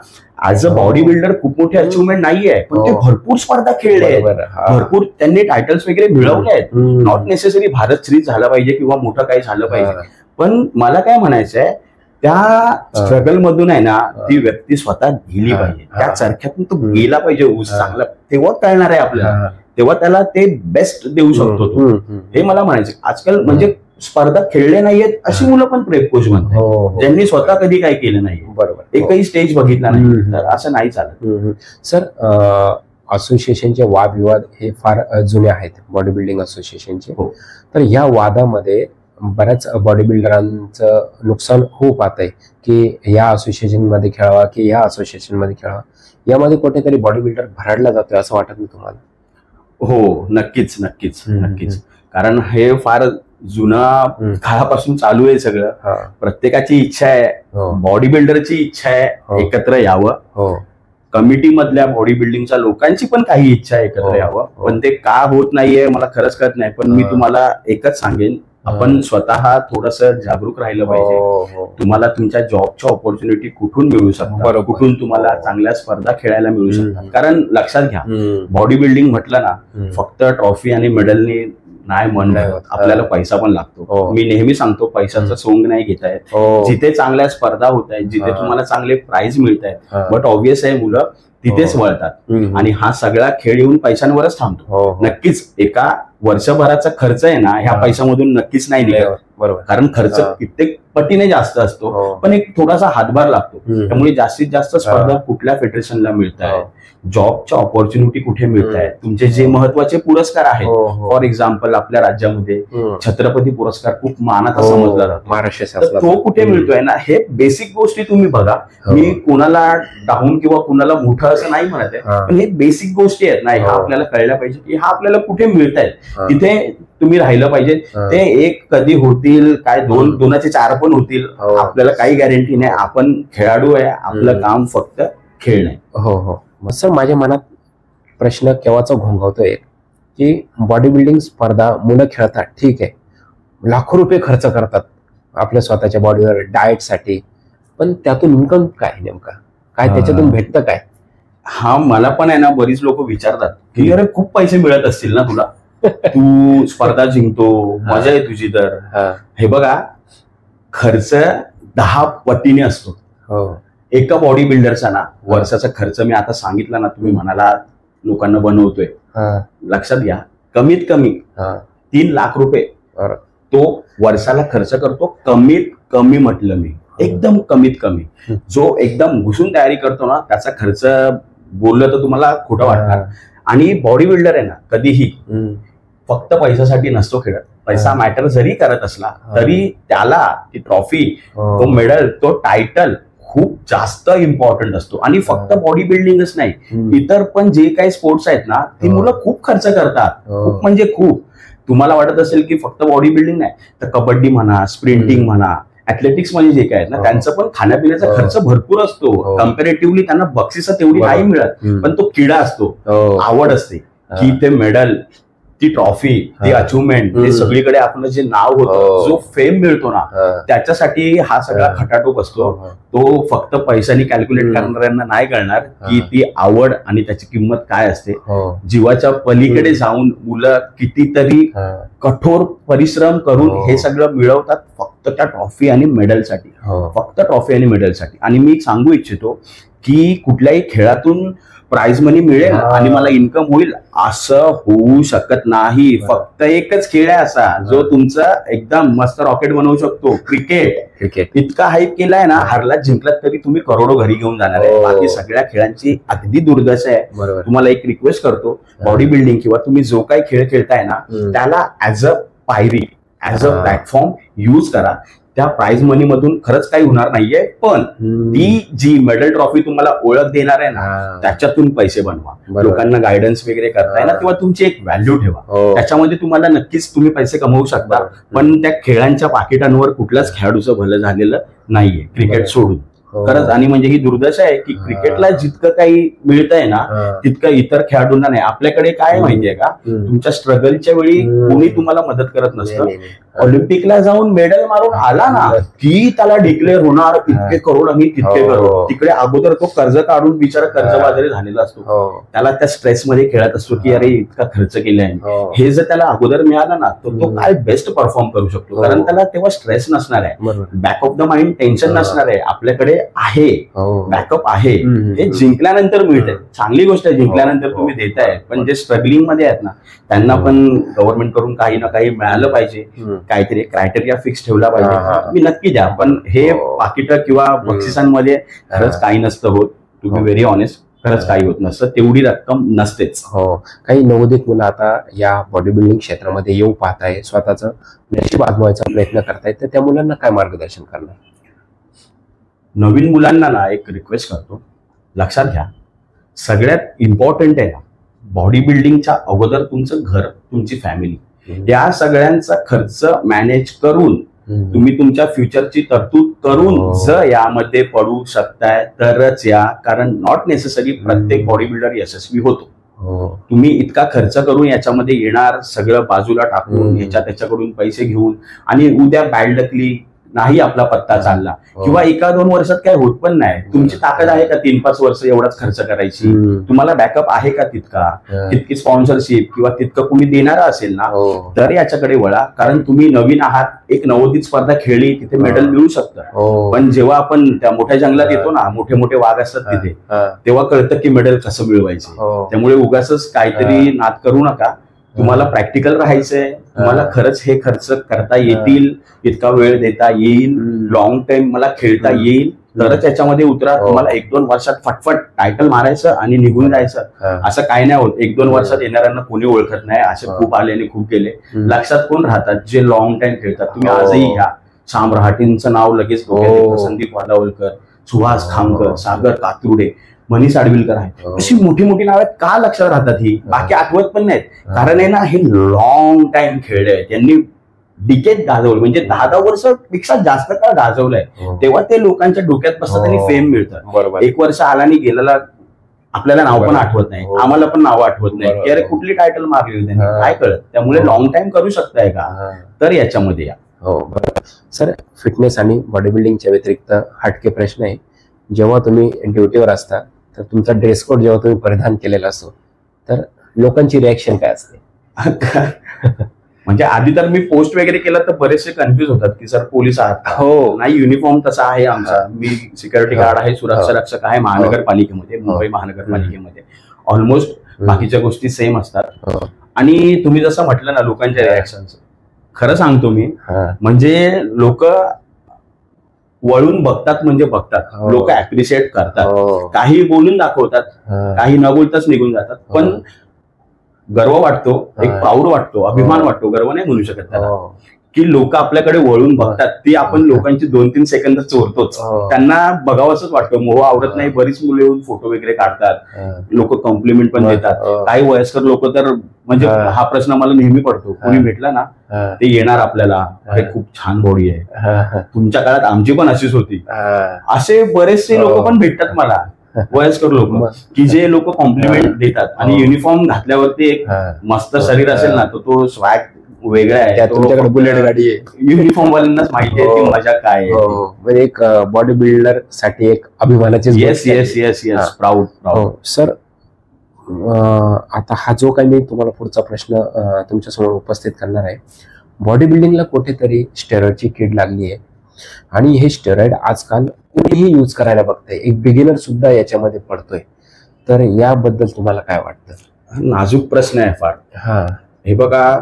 ऍज अ बॉडी बिल्डर खूप मोठी अचिव्हमेंट नाहीये, पण ते भरपूर स्पर्धा खेळले आहेत, भरपूर त्यांनी टायटल्स वगैरे मिळवले आहेत. नॉट नेसेसरी भारत श्री झाला पाहिजे किंवा मोठं काही झालं पाहिजे, पण मला काय म्हणायचंय, त्या स्ट्रगल मधून आहे ना ती व्यक्ती स्वतः गेली पाहिजे, त्या चरख्यातून तो गेला पाहिजे ऊस चांगला, तेव्हा कळणार आहे आपल्याला, तेव्हा त्याला ते बेस्ट देऊ शकतो तो. हे मला म्हणायचं. आजकाल म्हणजे स्पर्धा खेळले नाहीयेत अशी मुलं पण प्रेप कोच म्हणतात, ज्यांनी स्वतः कधी काय केलं नाही, बरोबर, एकही स्टेज बघितला नाही, तर असं नाही चालत. सर असोसिएशनचे वादविवाद हे फार जुने आहेत, बॉडी बिल्डिंग असोसिएशनचे. हो. तर या वादामध्ये बऱ्याच बॉडी बिल्डरांचं नुकसान होऊ पाहत आहे की या असोसिएशनमध्ये खेळावा की या असोसिएशनमध्ये खेळावा. यामध्ये कुठेतरी बॉडी बिल्डर भरडला जातोय असं वाटत नाही तुम्हाला? हो, नक्कीच नक्कीच नक्कीच. कारण हे फार जुना काळापासून चालू आहे सगळं. प्रत्येकाची इच्छा आहे, बॉडी बिल्डरची इच्छा आहे एकत्र यावं. कमिटी मधल्या बॉडी बिल्डिंगच्या लोकांची पण काही इच्छा आहे एकत्र यावं, पण ते का होत नाहीये मला खरंच कळत नाही. पण मी तुम्हाला एकच सांगेन, आपण स्वतः थोडस जागरूक राहिलं पाहिजे. तुम्हाला तुमच्या जॉबच्या ऑपॉर्च्युनिटी कुठून मिळू शकतात, कुठून तुम्हाला चांगल्या स्पर्धा खेळायला मिळू शकतात. कारण लक्षात घ्या, बॉडी बिल्डिंग म्हटलं ना फक्त ट्रॉफी आणि मेडलनी नाही म्हणणं, आपल्याला पैसा पण लागतो. मी नेहमी सांगतो, पैशाचं सोंग नाही घेता येत. जिथे चांगल्या स्पर्धा होत आहेत, जिथे तुम्हाला चांगले प्राइज मिळत आहेत, बट ऑब्व्हियस आहे मुलं तिथेच वळतात आणि हा सगळा खेळ येऊन पैशांवरच थांबतो. नक्कीच एका वर्षभराचा खर्च आहे ना ह्या पैशामधून नक्कीच नाही निघत. बरोबर, कारण खर्च कित्येक पटीने जास्त असतो, पण एक थोडासा हातभार लागतो. त्यामुळे जास्तीत जास्त स्पर्धा कुठल्या फेडरेशनला मिळत आहे, जॉबच्या ऑपॉर्च्युनिटी कुठे मिळत आहेत, तुमचे जे महत्वाचे पुरस्कार आहेत. फॉर एक्झाम्पल आपल्या राज्यामध्ये छत्रपती पुरस्कार खूप मानाचा समजला जातो, महाराष्ट्र तो कुठे मिळतोय ना, हे बेसिक गोष्टी तुम्ही बघा. मी कुणाला डाऊन किंवा कुणाला मोठं असं नाही म्हणत आहे, पण हे बेसिक गोष्टी आहेत ना, ह्या आपल्याला कळल्या पाहिजे की हा आपल्याला कुठे मिळत आहेत. तिथे तुम्ही राहिलं पाहिजे. ते एक कधी होतील काय, दोनाचे चार पण होतील, आपल्याला काही गॅरंटी नाही. आपण खेळाडू आहे, आपलं काम फक्त खेळणं. हो हो सर, माझ्या मनात प्रश्न केव्हाचा घोंघावतोय की बॉडी बिल्डिंग स्पर्धा मुलं खेळतात, ठीक आहे, लाखो रुपये खर्च करतात आपल्या स्वतःच्या बॉडीवर डाएटसाठी, पण त्यातून इन्कम काय नेमका, काय त्याच्यातून भेटतं काय? हा मला पण आहे ना, बरीच लोक विचारतात की अरे खूप पैसे मिळत असतील ना तुला, तू स्पर्धा जिंकतो, मजा आहे तुझी. तर हे बघा, खर्च 10 पटीने असतो. एका बॉडी बिल्डरचा ना वर्षाचा खर्च मी आता सांगितला ना, तुम्ही म्हणाला लोकांना बनवतोय, लक्षात घ्या कमीत कमी 3 लाख रुपये तो वर्षाला खर्च करतो. कमीत कमी म्हटलं मी, एकदम कमीत कमी. जो एकदम घुसून तयारी करतो ना त्याचा खर्च बोललं तर तुम्हाला खोटं वाटणार. आणि बॉडी बिल्डर आहे ना कधीही फक्त पैशासाठी नसतो खेळत. पैसा मॅटर जरी करत असला तरी त्याला ती ट्रॉफी, तो मेडल, तो टायटल खूप जास्त इम्पॉर्टंट असतो. आणि फक्त बॉडी बिल्डिंगच नाही, इतर पण जे काही स्पोर्ट्स आहेत ना ती मुलं खूप खर्च करतात, खूप म्हणजे खूप. तुम्हाला वाटत असेल की फक्त बॉडी बिल्डिंग नाही तर कबड्डी म्हणा, स्प्रिंटिंग म्हणा, ऍथलेटिक्स मध्ये जे काय आहेत ना त्यांचं पण खाण्यापिण्याचा खर्च भरपूर असतो. कम्पॅरेटिव्हली त्यांना बक्षिसं तेवढी नाही मिळत, पण तो किडा असतो, आवड असते की ते मेडल, ती ट्रॉफी, ती अचिव्हमेंट, ते सगळीकडे आपलं जे नाव होतं, जो फेम मिळतो ना त्याच्यासाठी हा सगळा खटाटोप असतो. तो फक्त पैशाने कॅल्क्युलेट करणाऱ्यांना नाही कळणार की ती आवड आणि त्याची किंमत काय असते. जीवाच्या पलीकडे जाऊन मुलं कितीतरी कठोर परिश्रम करून हे सगळं मिळवतात फक्त त्या ट्रॉफी आणि मेडलसाठी, फक्त ट्रॉफी आणि मेडलसाठी. आणि मी सांगू इच्छितो की कुठल्याही खेळातून प्राइज मनी मिळेल आणि मला इन्कम होईल असं होऊ शकत नाही. फक्त एकच खेळ आहे असा जो तुमचा एकदम मस्त रॉकेट बनवू शकतो, क्रिकेट. इतका हाईप केलाय ना, हरलात जिंकलात तरी तुम्ही करोडो घरी घेऊन जाणार आहे. बाकी सगळ्या खेळांची अगदी दुर्दशा आहे. तुम्हाला एक रिक्वेस्ट करतो, बॉडी बिल्डिंग किंवा तुम्ही जो काही खेळ खेळताय ना त्याला ऍज अ पायरी, ऍज अ प्लॅटफॉर्म यूज करा. त्या प्राइज मनी मधून खरंच काही होणार नाहीये, पण ती जी मेडल ट्रॉफी तुम्हाला ओळख देणार आहे ना त्याच्यातून पैसे बनवा. लोकांना गायडन्स वगैरे करताय ना तेव्हा तुमची एक व्हॅल्यू ठेवा. त्याच्यामध्ये तुम्हाला नक्कीच तुम्ही पैसे कमवू शकता, पण त्या खेळांच्या पाकिटांवर कुठल्याच खेळाडूचं भलं झालेलं नाहीये क्रिकेट सोडून. खरंच. आणि म्हणजे ही दुर्दशा आहे की क्रिकेटला जितकं काही मिळतंय ना तितकं इतर खेळाडूंना नाही. आपल्याकडे काय माहितीये का, तुमच्या स्ट्रगलच्या वेळी कोणी तुम्हाला मदत करत नसतं. ऑलिम्पिकला जाऊन मेडल मारून आला ना की त्याला डिक्लेअर होणार इतके करोड आणि तितके करोड. तिकडे अगोदर तो कर्ज काढून बिचारा कर्जबाजारी झालेला असतो, त्याला त्या स्ट्रेस मध्ये खेळत असतो की अरे इतका खर्च केलाय. हे जर त्याला अगोदर मिळालं ना तर तो काय बेस्ट परफॉर्म करू शकतो, कारण त्याला तेव्हा स्ट्रेस नसणार आहे, back of the mind tension नसणार आहे. आपल्याकडे आहे, बॅकअप आहे. हे जिंकल्यानंतर मिळते, चांगली गोष्ट आहे, जिंकल्यानंतर तुम्ही देताय. पण जे स्ट्रगलिंग मध्ये आहेत ना त्यांना पण गव्हर्नमेंट कडून काही ना काही मिळालं पाहिजे, काहीतरी क्रायटेरिया फिक्स ठेवला पाहिजे. तुम्ही नक्की द्या, पण हे पाकिटं किंवा बक्षिसांमध्ये खरंच काही नसतं होत, टू बी व्हेरी ऑनेस्ट. खरंच काही होत नसतं, तेवढी रक्कम नसतेच. हो, काही नवोदित मुलं आता या बॉडी बिल्डिंग क्षेत्रामध्ये येऊ पाहताय, स्वतःचं नशीब आजमावायचा प्रयत्न करतायत, तर त्या मुलांना काय मार्गदर्शन करणार? नवीन मुलांना ना एक रिक्वेस्ट करतो, लक्षात घ्या, सगळ्यात इम्पॉर्टंट आहे बॉडी बिल्डिंगच्या अगोदर तुमचं घर, तुमची फॅमिली, या सगळ्यांचा खर्च मॅनेज करून तुम्ही तुमच्या फ्युचरची तरतूद करून जर यामध्ये पडू शकताय तरच या, कारण नॉट नेसेसरी प्रत्येक बॉडी बिल्डर यशस्वी होतो. तुम्ही इतका खर्च करून याच्यामध्ये येणार, सगळं बाजूला टाकून ह्याच्या त्याच्याकडून पैसे घेऊन, आणि उद्या बॅड लकली नाही आपला पत्ता चालला किंवा 1-2 वर्षात काय होत पण नाही. तुमची ताकद आहे का 3-5 वर्ष एवढाच खर्च करायची? तुम्हाला बॅकअप आहे का तितकी स्पॉन्सरशिप किंवा तितकं कुणी देणारा असेल ना तर याच्याकडे वळा. कारण तुम्ही नवीन आहात, एक नवोदित स्पर्धा खेळली, तिथे मेडल मिळू शकतं, पण जेव्हा आपण त्या मोठ्या जंगलात येतो ना, मोठे मोठे वाघ असतात तिथे, तेव्हा कळतं की मेडल कसं मिळवायचं. त्यामुळे उगाच काहीतरी नाद करू नका. तुम्हाला प्रॅक्टिकल राहायचंय, तुम्हाला खरंच हे खर्च करता येतील, इतका वेळ देता येईल, लॉंग टाइम मला खेळता येईल, तरच याच्यामध्ये उतरा. तुम्हाला 1-2 वर्षात फटफट टायटल मारायचं आणि निघून जायचं, असं काही नाही होत. 1-2 वर्षात येणाऱ्यांना कोणी ओळखत नाही, असे खूप आले आणि खूप गेले. लक्षात कोण राहतात? जे लॉंग टाइम खेळतात. तुम्ही आजही घ्या, शाम रहाटेंचं नाव लगेच संदीप वादावलकर, सुहास खामकर, सागर कातुर्डे, मनीष आडविलकर आहे, अशी मोठी मोठी नाव आहेत. का लक्षात राहतात ही? बाकी आठवत पण नाहीत, कारण आहे ना हे लॉंग टाइम खेळले आहेत. त्यांनी डिकेट गाजवलं, म्हणजे 10-10 वर्षापेक्षा जास्त काळ गाजवलंय. तेव्हा ते लोकांच्या डोक्यात बसतात आणि फेम मिळतं. 1 वर्ष आला आणि गेलेला आपल्याला नाव पण आठवत नाही, आम्हाला पण नाव आठवत नाही की अरे कुठली टायटल मारली होती त्यांनी, काय कळत. त्यामुळे लॉंग टाइम करू शकताय का तर याच्यामध्ये या. हो बरोबर सर. फिटनेस आणि बॉडी बिल्डिंगच्या व्यतिरिक्त हटके प्रश्न आहे. जेव्हा तुम्ही ड्युटीवर असता तर तुमचा ड्रेस कोड जेव्हा तुम्ही परिधान केलेला असतो तर लोकांची रिॲक्शन काय असते? म्हणजे आधी तर मी पोस्ट वगैरे केलं तर बरेचसे कन्फ्युज होतात की सर पोलीस आहात. हो नाही, युनिफॉर्म तसा आहे आमचा. मी सिक्युरिटी गार्ड आहे, सुरक्षा रक्षक आहे महानगरपालिकेमध्ये, मुंबई महानगरपालिकेमध्ये. ऑलमोस्ट बाकीच्या गोष्टी सेम असतात. आणि तुम्ही जसं म्हटलं ना लोकांच्या रिॲक्शन, खरं सांगतो मी, म्हणजे लोक वळून बघतात, म्हणजे बघतात, लोक ऍप्रिशिएट करतात, काही बोलून दाखवतात, काही न बोलताच निघून जातात. पण गर्व वाटतो, एक प्राऊड वाटतो, अभिमान वाटतो, गर्व नाही म्हणू शकत त्याला, की लोक आपल्याकडे वळून बघतात. ती आपण लोकांची 2-3 सेकंद चोरतोच, त्यांना बघावंच वाटतं. मोह आवडत नाही. बरीच मुलं येऊन फोटो वगैरे काढतात, लोक कॉम्प्लिमेंट पण देतात. काही वयस्कर लोक तर, म्हणजे हा प्रश्न मला नेहमी पडतो, कोणी भेटला ना ते येणार आपल्याला, अरे खूप छान बॉडी आहे, तुमच्या काळात आमची पण अशीच होती. असे बरेचसे लोक पण भेटतात मला, वयस्कर लोक, की जे लोक कॉम्प्लिमेंट देतात. आणि युनिफॉर्म घातल्यावरती एक मस्त शरीर असेल ना, तो स्वॅग वेगळा आहे. तुमच्याकडे बुलेट गाडी आहे, युनिफॉर्म वाल्यांनाच माहिती आहे ती मजा काय आहे. म्हणजे एक बॉडी बिल्डर साठी एक अभिमानाची. Yes yes yes yes, proud proud. Sir आता हा जो काही मी तुम्हाला पुढचा प्रश्न तुमच्यासमोर उपस्थित करणार आहे, बॉडी बिल्डिंगला कुठेतरी स्टेरॉइडची कीड लागली आहे आणि हे स्टेरॉइड आजकाल कोणीही यूज करायला बघतंय, एक बिगिनर सुद्धा याच्यामध्ये पडतोय. तर याबद्दल तुम्हाला काय वाटतं? नाजूक प्रश्न आहे फार. हे बघा,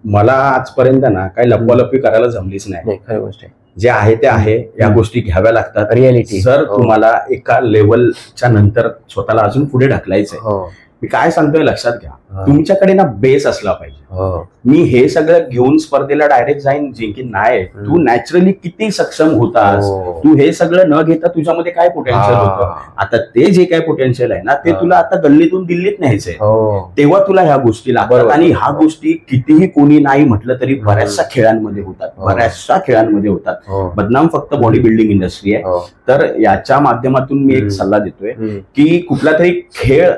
मला आजपर्यंत ना काही लपवालपी करायला जमलीच नाही. खरी गोष्ट आहे, जे आहे ते आहे, या गोष्टी घ्याव्या लागतात. रियालिटी. जर तुम्हाला एका लेवलच्या नंतर स्वतःला अजून पुढे ढकलायचंय, मी काय सांगतोय लक्षात घ्या, तुमच्याकडे ना बेस असला पाहिजे. मी हे सगळं घेऊन स्पर्धेला डायरेक्ट जाईन जिंकीन नाही. तू नॅचरली किती सक्षम होतास, तू हे सगळं न घेता तुझ्यामध्ये काय पोटेन्शियल होतं, आता ते जे काय पोटेन्शियल आहे ना ते तुला आता गल्लीतून दिल्लीत न्यायचंय, तेव्हा तुला ह्या गोष्टी लागतात. आणि ह्या गोष्टी कितीही कोणी नाही म्हटलं तरी बऱ्याचशा खेळांमध्ये होतात, बऱ्याचशा खेळांमध्ये होतात. बदनाम फक्त बॉडी बिल्डिंग इंडस्ट्री आहे. तर याच्या माध्यमातून मी एक सल्ला देतोय की कुठला तरी खेळ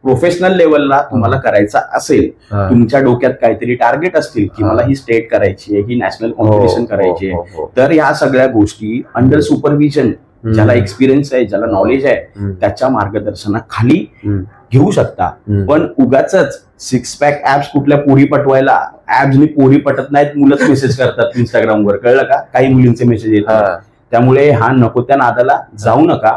प्रोफेशनल लेवलला तुम्हाला करायचा असेल, तुमच्या डोक्यात काहीतरी टार्गेट असतील की मला ही स्टेट करायची आहे, ही नॅशनल कॉम्पिटिशन करायची आहे, तर या सगळ्या गोष्टी अंडर सुपरविजन, ज्याला एक्सपिरियन्स आहे, ज्याला नॉलेज आहे, त्याच्या मार्गदर्शनाखाली घेऊ शकता. पण उगाच 6 पॅक ऍप्स कुठल्या पोरी पटवायला, ऍप्सनी पोरी पटत नाहीत, मुलंच मेसेज करतात इंस्टाग्रामवर, कळलं का? काही मुलींचे मेसेज येतात. त्यामुळे हा नको त्या नादाला जाऊ नका.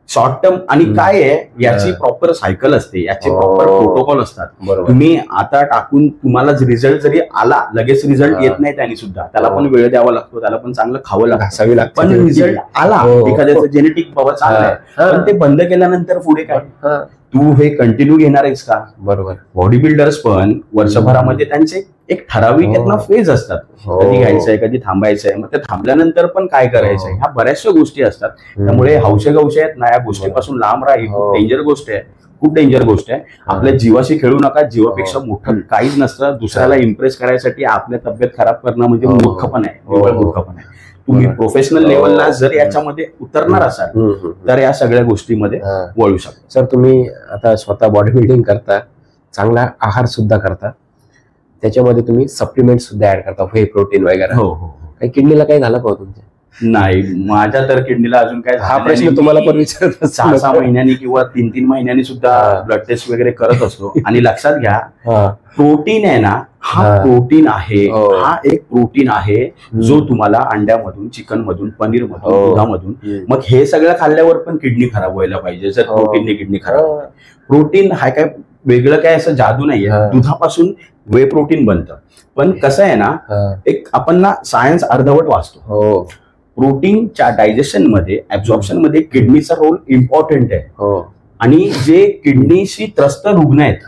शॉर्ट टर्म आणि काय आहे याची प्रॉपर सायकल असते, याचे प्रॉपर प्रोटोकॉल असतात. तुम्ही आता टाकून तुम्हाला रिझल्ट जरी आला लगेच रिझल्ट येत नाही, त्याने सुद्धा त्याला पण वेळ द्यावा लागतो, त्याला पण चांगलं खावं लागतं. पण रिझल्ट आला, एखाद्याचं जेनेटिक बाबा चांगलं आहे, पण ते बंद केल्यानंतर पुढे काय, तू हे कंटिन्यू घेणार आहेस का? बरोबर. बॉडी बिल्डर्स पण वर्षभरामध्ये त्यांचे एक ठराविक फेज असतात, कधी घ्यायचंय कधी थांबायचंय, मग ते थांबल्यानंतर पण काय करायचंय, ह्या बऱ्याचशा गोष्टी असतात. त्यामुळे हौशे गवशे आहेत ना, या गोष्टीपासून लांब राहा. खूप डेंजर गोष्ट आहे, खूप डेंजर गोष्ट आहे. आपल्या जीवाशी खेळू नका, जीवापेक्षा मोठं काहीच नसतं. दुसऱ्याला इम्प्रेस करायसाठी आपल्या तब्येत खराब करणं म्हणजे मूर्खपण आहे, निव्वळ मूर्खपण आहे. तुम्ही प्रोफेशनल लेवलला जर याच्यामध्ये उतरणार असाल तर या सगळ्या गोष्टीमध्ये वळू शकता. सर तुम्ही आता स्वतः बॉडी बिल्डिंग करता, चांगला आहार सुद्धा करता, त्याच्यामध्ये तुम्ही सप्लिमेंट सुद्धा ऍड करता, व्हे प्रोटीन वगैरे. हो. काही किडनीला काही झालं का तुमच्या? नाही, माझ्या तर किडनीला अजून काय, हा प्रश्न तुम्हाला पण विचारत 6 महिन्यांनी किंवा 3 महिन्यांनी सुद्धा ब्लड टेस्ट वगैरे करत असतो. आणि लक्षात घ्या, प्रोटीन आहे ना, हा प्रोटीन आहे, हा एक प्रोटीन आहे जो तुम्हाला अंड्यामधून, चिकन मधून, पनीर मधून, दुधामधून, मग हे सगळं खाल्ल्यावर पण किडनी खराब व्हायला पाहिजे जर प्रोटीनने किडनी खराब. प्रोटीन हा काय वेगळं काय असं जादू नाहीये, दुधापासून वे प्रोटीन बनतं. पण कसं आहे ना, एक आपण ना सायन्स अर्धवट वाचतो. प्रोटीनच्या डायजेशन मध्ये, ऍब्झॉर्प्शन मध्ये किडनीचा रोल इम्पॉर्टंट आहे. आणि जे किडनीशी त्रस्त रुग्ण आहेत,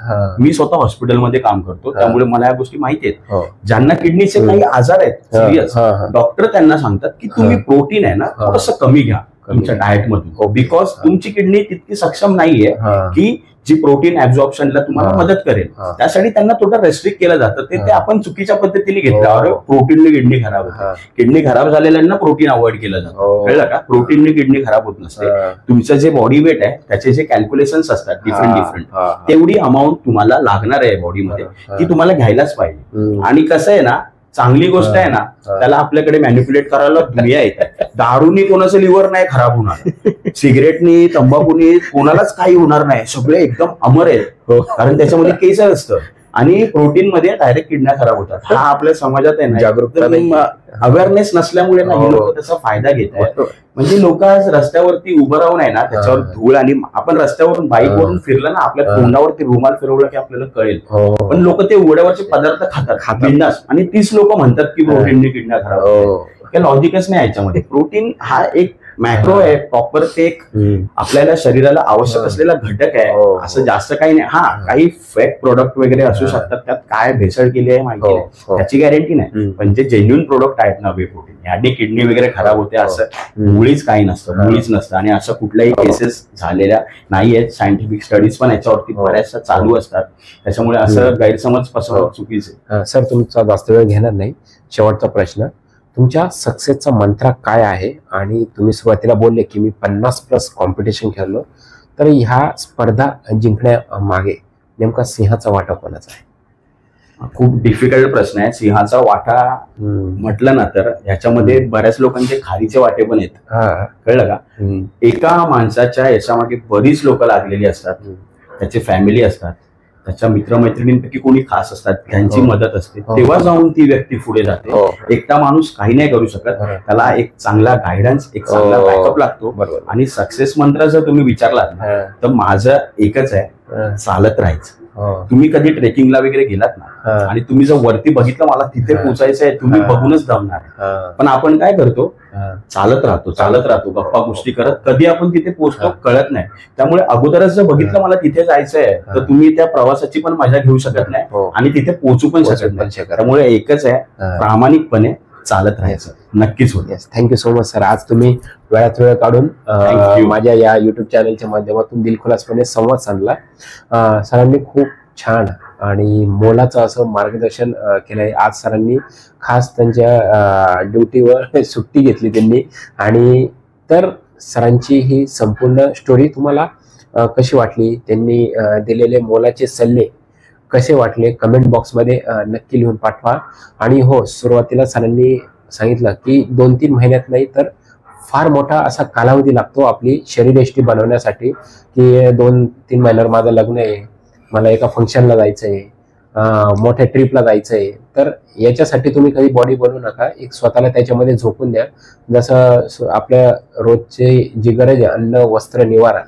मी स्वतः हॉस्पिटलमध्ये काम करतो त्यामुळे मला या गोष्टी माहिती आहेत. ज्यांना किडनीचे काही आजार आहेत सिरियस, डॉक्टर त्यांना सांगतात की तुम्ही प्रोटीन आहे ना थोडंसं कमी घ्या तुमच्या डाएट मधून, बिकॉज तुमची किडनी तितकी सक्षम नाहीये की जी प्रोटीन ऍब्झॉर्प्शनला तुम्हाला मदत करेल. त्यासाठी त्यांना थोडं रेस्ट्रिक्ट केलं जातं. ते आपण चुकीच्या पद्धतीने घेतलं, प्रोटीनने किडनी खराब होते. किडनी खराब झालेल्यांना प्रोटीन अवॉइड केलं जातं, कळलं का? प्रोटीनने किडनी खराब होत नसते. तुमचं जे बॉडी वेट आहे त्याचे जे कॅल्क्युलेशन्स असतात डिफरंट तेवढी अमाऊंट तुम्हाला लागणार आहे बॉडीमध्ये, ती तुम्हाला घ्यायलाच पाहिजे. आणि कसं आहे ना, चांगली गोष्ट आहे ना, त्याला आपल्याकडे मॅनिप्युलेट करायला दुनिया येते. दारूनी कोणाचं लिव्हर नाही खराब होणार, सिगरेटनी, तंबाखूनी कोणालाच काही होणार नाही, सगळे एकदम अमर आहेत, कारण त्याच्यामध्ये केसर असतं. आणि प्रोटीन मध्ये डायरेक्ट किडन्या खराब होतात. हा आपल्या समाजात आहे ना, जागरूकता अवेअरनेस नसल्यामुळे ना हे लोक त्याचा फायदा घेत आहेत. म्हणजे लोक आज रस्त्यावरती उभं राहून आहे ना, त्याच्यावर धूळ, आणि आपण रस्त्यावरून बाईकवरून फिरलं ना, आपल्या तोंडावरती रुमाल फिरवलं की आपल्याला कळेल. पण लोक ते उघड्यावरचे पदार्थ खातात बिंदास, आणि तीच लोक म्हणतात की प्रोटीनने किडन्या खराब होतात. लॉजिकच नाही याच्यामध्ये. प्रोटीन हा एक मॅक्रो आहे, प्रॉपर ते एक आपल्याला शरीराला आवश्यक असलेला घटक आहे, असं जास्त काही नाही. हा, काही फेक प्रोडक्ट वगैरे असू शकतात, त्यात काय भेसळ केली आहे माहिती नाही, त्याची गॅरंटी नाही. पण जे जेन्युइन प्रोडक्ट आहेत ना, वे प्रोटीन, याने किडनी वगैरे खराब होते असं मुळीच काही नसतं, मुळीच नसतं. आणि असं कुठल्याही केसेस झालेल्या नाही आहेत. सायंटिफिक स्टडीज पण याच्यावरती बऱ्याचशा चालू असतात. त्याच्यामुळे असं गैरसमज पसरवणं चुकीचं आहे. सर तुमचा जास्त वेळ घेणार नाही, शेवटचा प्रश्न, तुमच्या सक्सेसचा मंत्र काय आहे? आणि तुम्ही सुरुवातीला बोलले की मी 50+ कॉम्पिटिशन खेळलो, तर ह्या स्पर्धा जिंकण्यामागे नेमका सिंहाचा वाटा कोणाचा आहे? खूप डिफिकल्ट प्रश्न आहे. सिंहाचा वाटा म्हटलं ना तर ह्याच्यामध्ये बऱ्याच लोकांचे खारीचे वाटे पण आहेत, कळलं का? एका माणसाच्या याच्यामागे बरीच लोक लागलेली असतात, त्याची फॅमिली असतात, त्याच्या मित्रमैत्रिणींपैकी कोणी खास असतात, त्यांची मदत असते, तेव्हा जाऊन ती व्यक्ती पुढे जाते. एकटा माणूस काही नाही करू शकत, त्याला एक चांगला गायडन्स, एक चांगला बॅकअप लागतो. आणि सक्सेस मंत्र जर तुम्ही विचारलात तर माझं एकच आहे, चालत राहायचं. तुम्ही कधी ट्रेकिंगला वगैरे गेलात ना, आणि तुम्ही जर वरती बघितलं मला तिथे पोहोचायचं आहे, तुम्ही बघूनच दमणार. पण आपण काय करतो, चालत राहतो गप्पा गोष्टी करत, कधी आपण तिथे पोहोचतो कळत नाही. त्यामुळे अगोदरच जर बघितलं मला तिथे जायचंय, तर तुम्ही त्या प्रवासाची पण मजा घेऊ शकत नाही आणि तिथे पोहोचू पण शकत नाही. त्यामुळे एकच आहे, प्रामाणिकपणे चालत राहायचं. नक्कीच होत. Thank you so much sir. आज तुम्ही वेळात वेळ काढून माझ्या या युट्यूब चॅनलच्या माध्यमातून दिलखुलासपणे संवाद साधला. सरांनी खूप छान आणि मोलाचं असं मार्गदर्शन केलंय. आज सरांनी खास त्यांच्या ड्युटीवर सुट्टी घेतली त्यांनी, आणि तर सरांची ही संपूर्ण स्टोरी तुम्हाला कशी वाटली, त्यांनी दिलेले मोलाचे सल्ले कसे वाटले, कमेंट बॉक्समध्ये नक्की लिहून पाठवा. आणि हो, सुरुवातीला सरांनी सांगितलं की 2-3 महिन्यात नाही तर फार मोठा असा कालावधी लागतो आपली शरीरयष्टी बनवण्यासाठी, की 2-3 महिन्यावर माझं लग्न आहे, मला एका फंक्शनला जायचं आहे, मोठ्या ट्रिपला जायचं आहे, तर याच्यासाठी तुम्ही कधी बॉडी बनवू नका, एक स्वतःला त्याच्यामध्ये झोपून द्या. जसं आपल्या रोजचे जी गरज आहे, अन्न वस्त्र निवारा,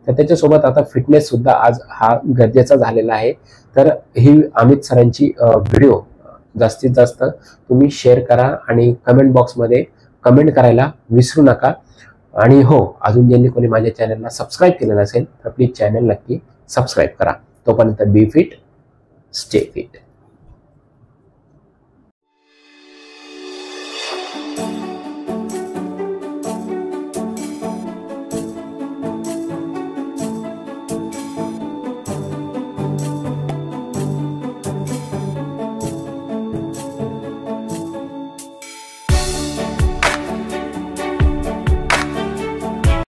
तर त्याच्यासोबत आता फिटनेस सुद्धा आज हा गरजेचा झालेला आहे. तर ही अमित सरांची व्हिडिओ जास्तीत जास्त तुम्ही शेअर करा आणि कमेंट बॉक्समध्ये कमेंट करायला विसरू नका. आणि हो, अजून ज्यांनी कोणी माझ्या चॅनलला सबस्क्राईब केलं नसेल तर प्लीज चॅनल नक्की सबस्क्राईब करा. तोपर्यंत बी फिट, स्टे फिट.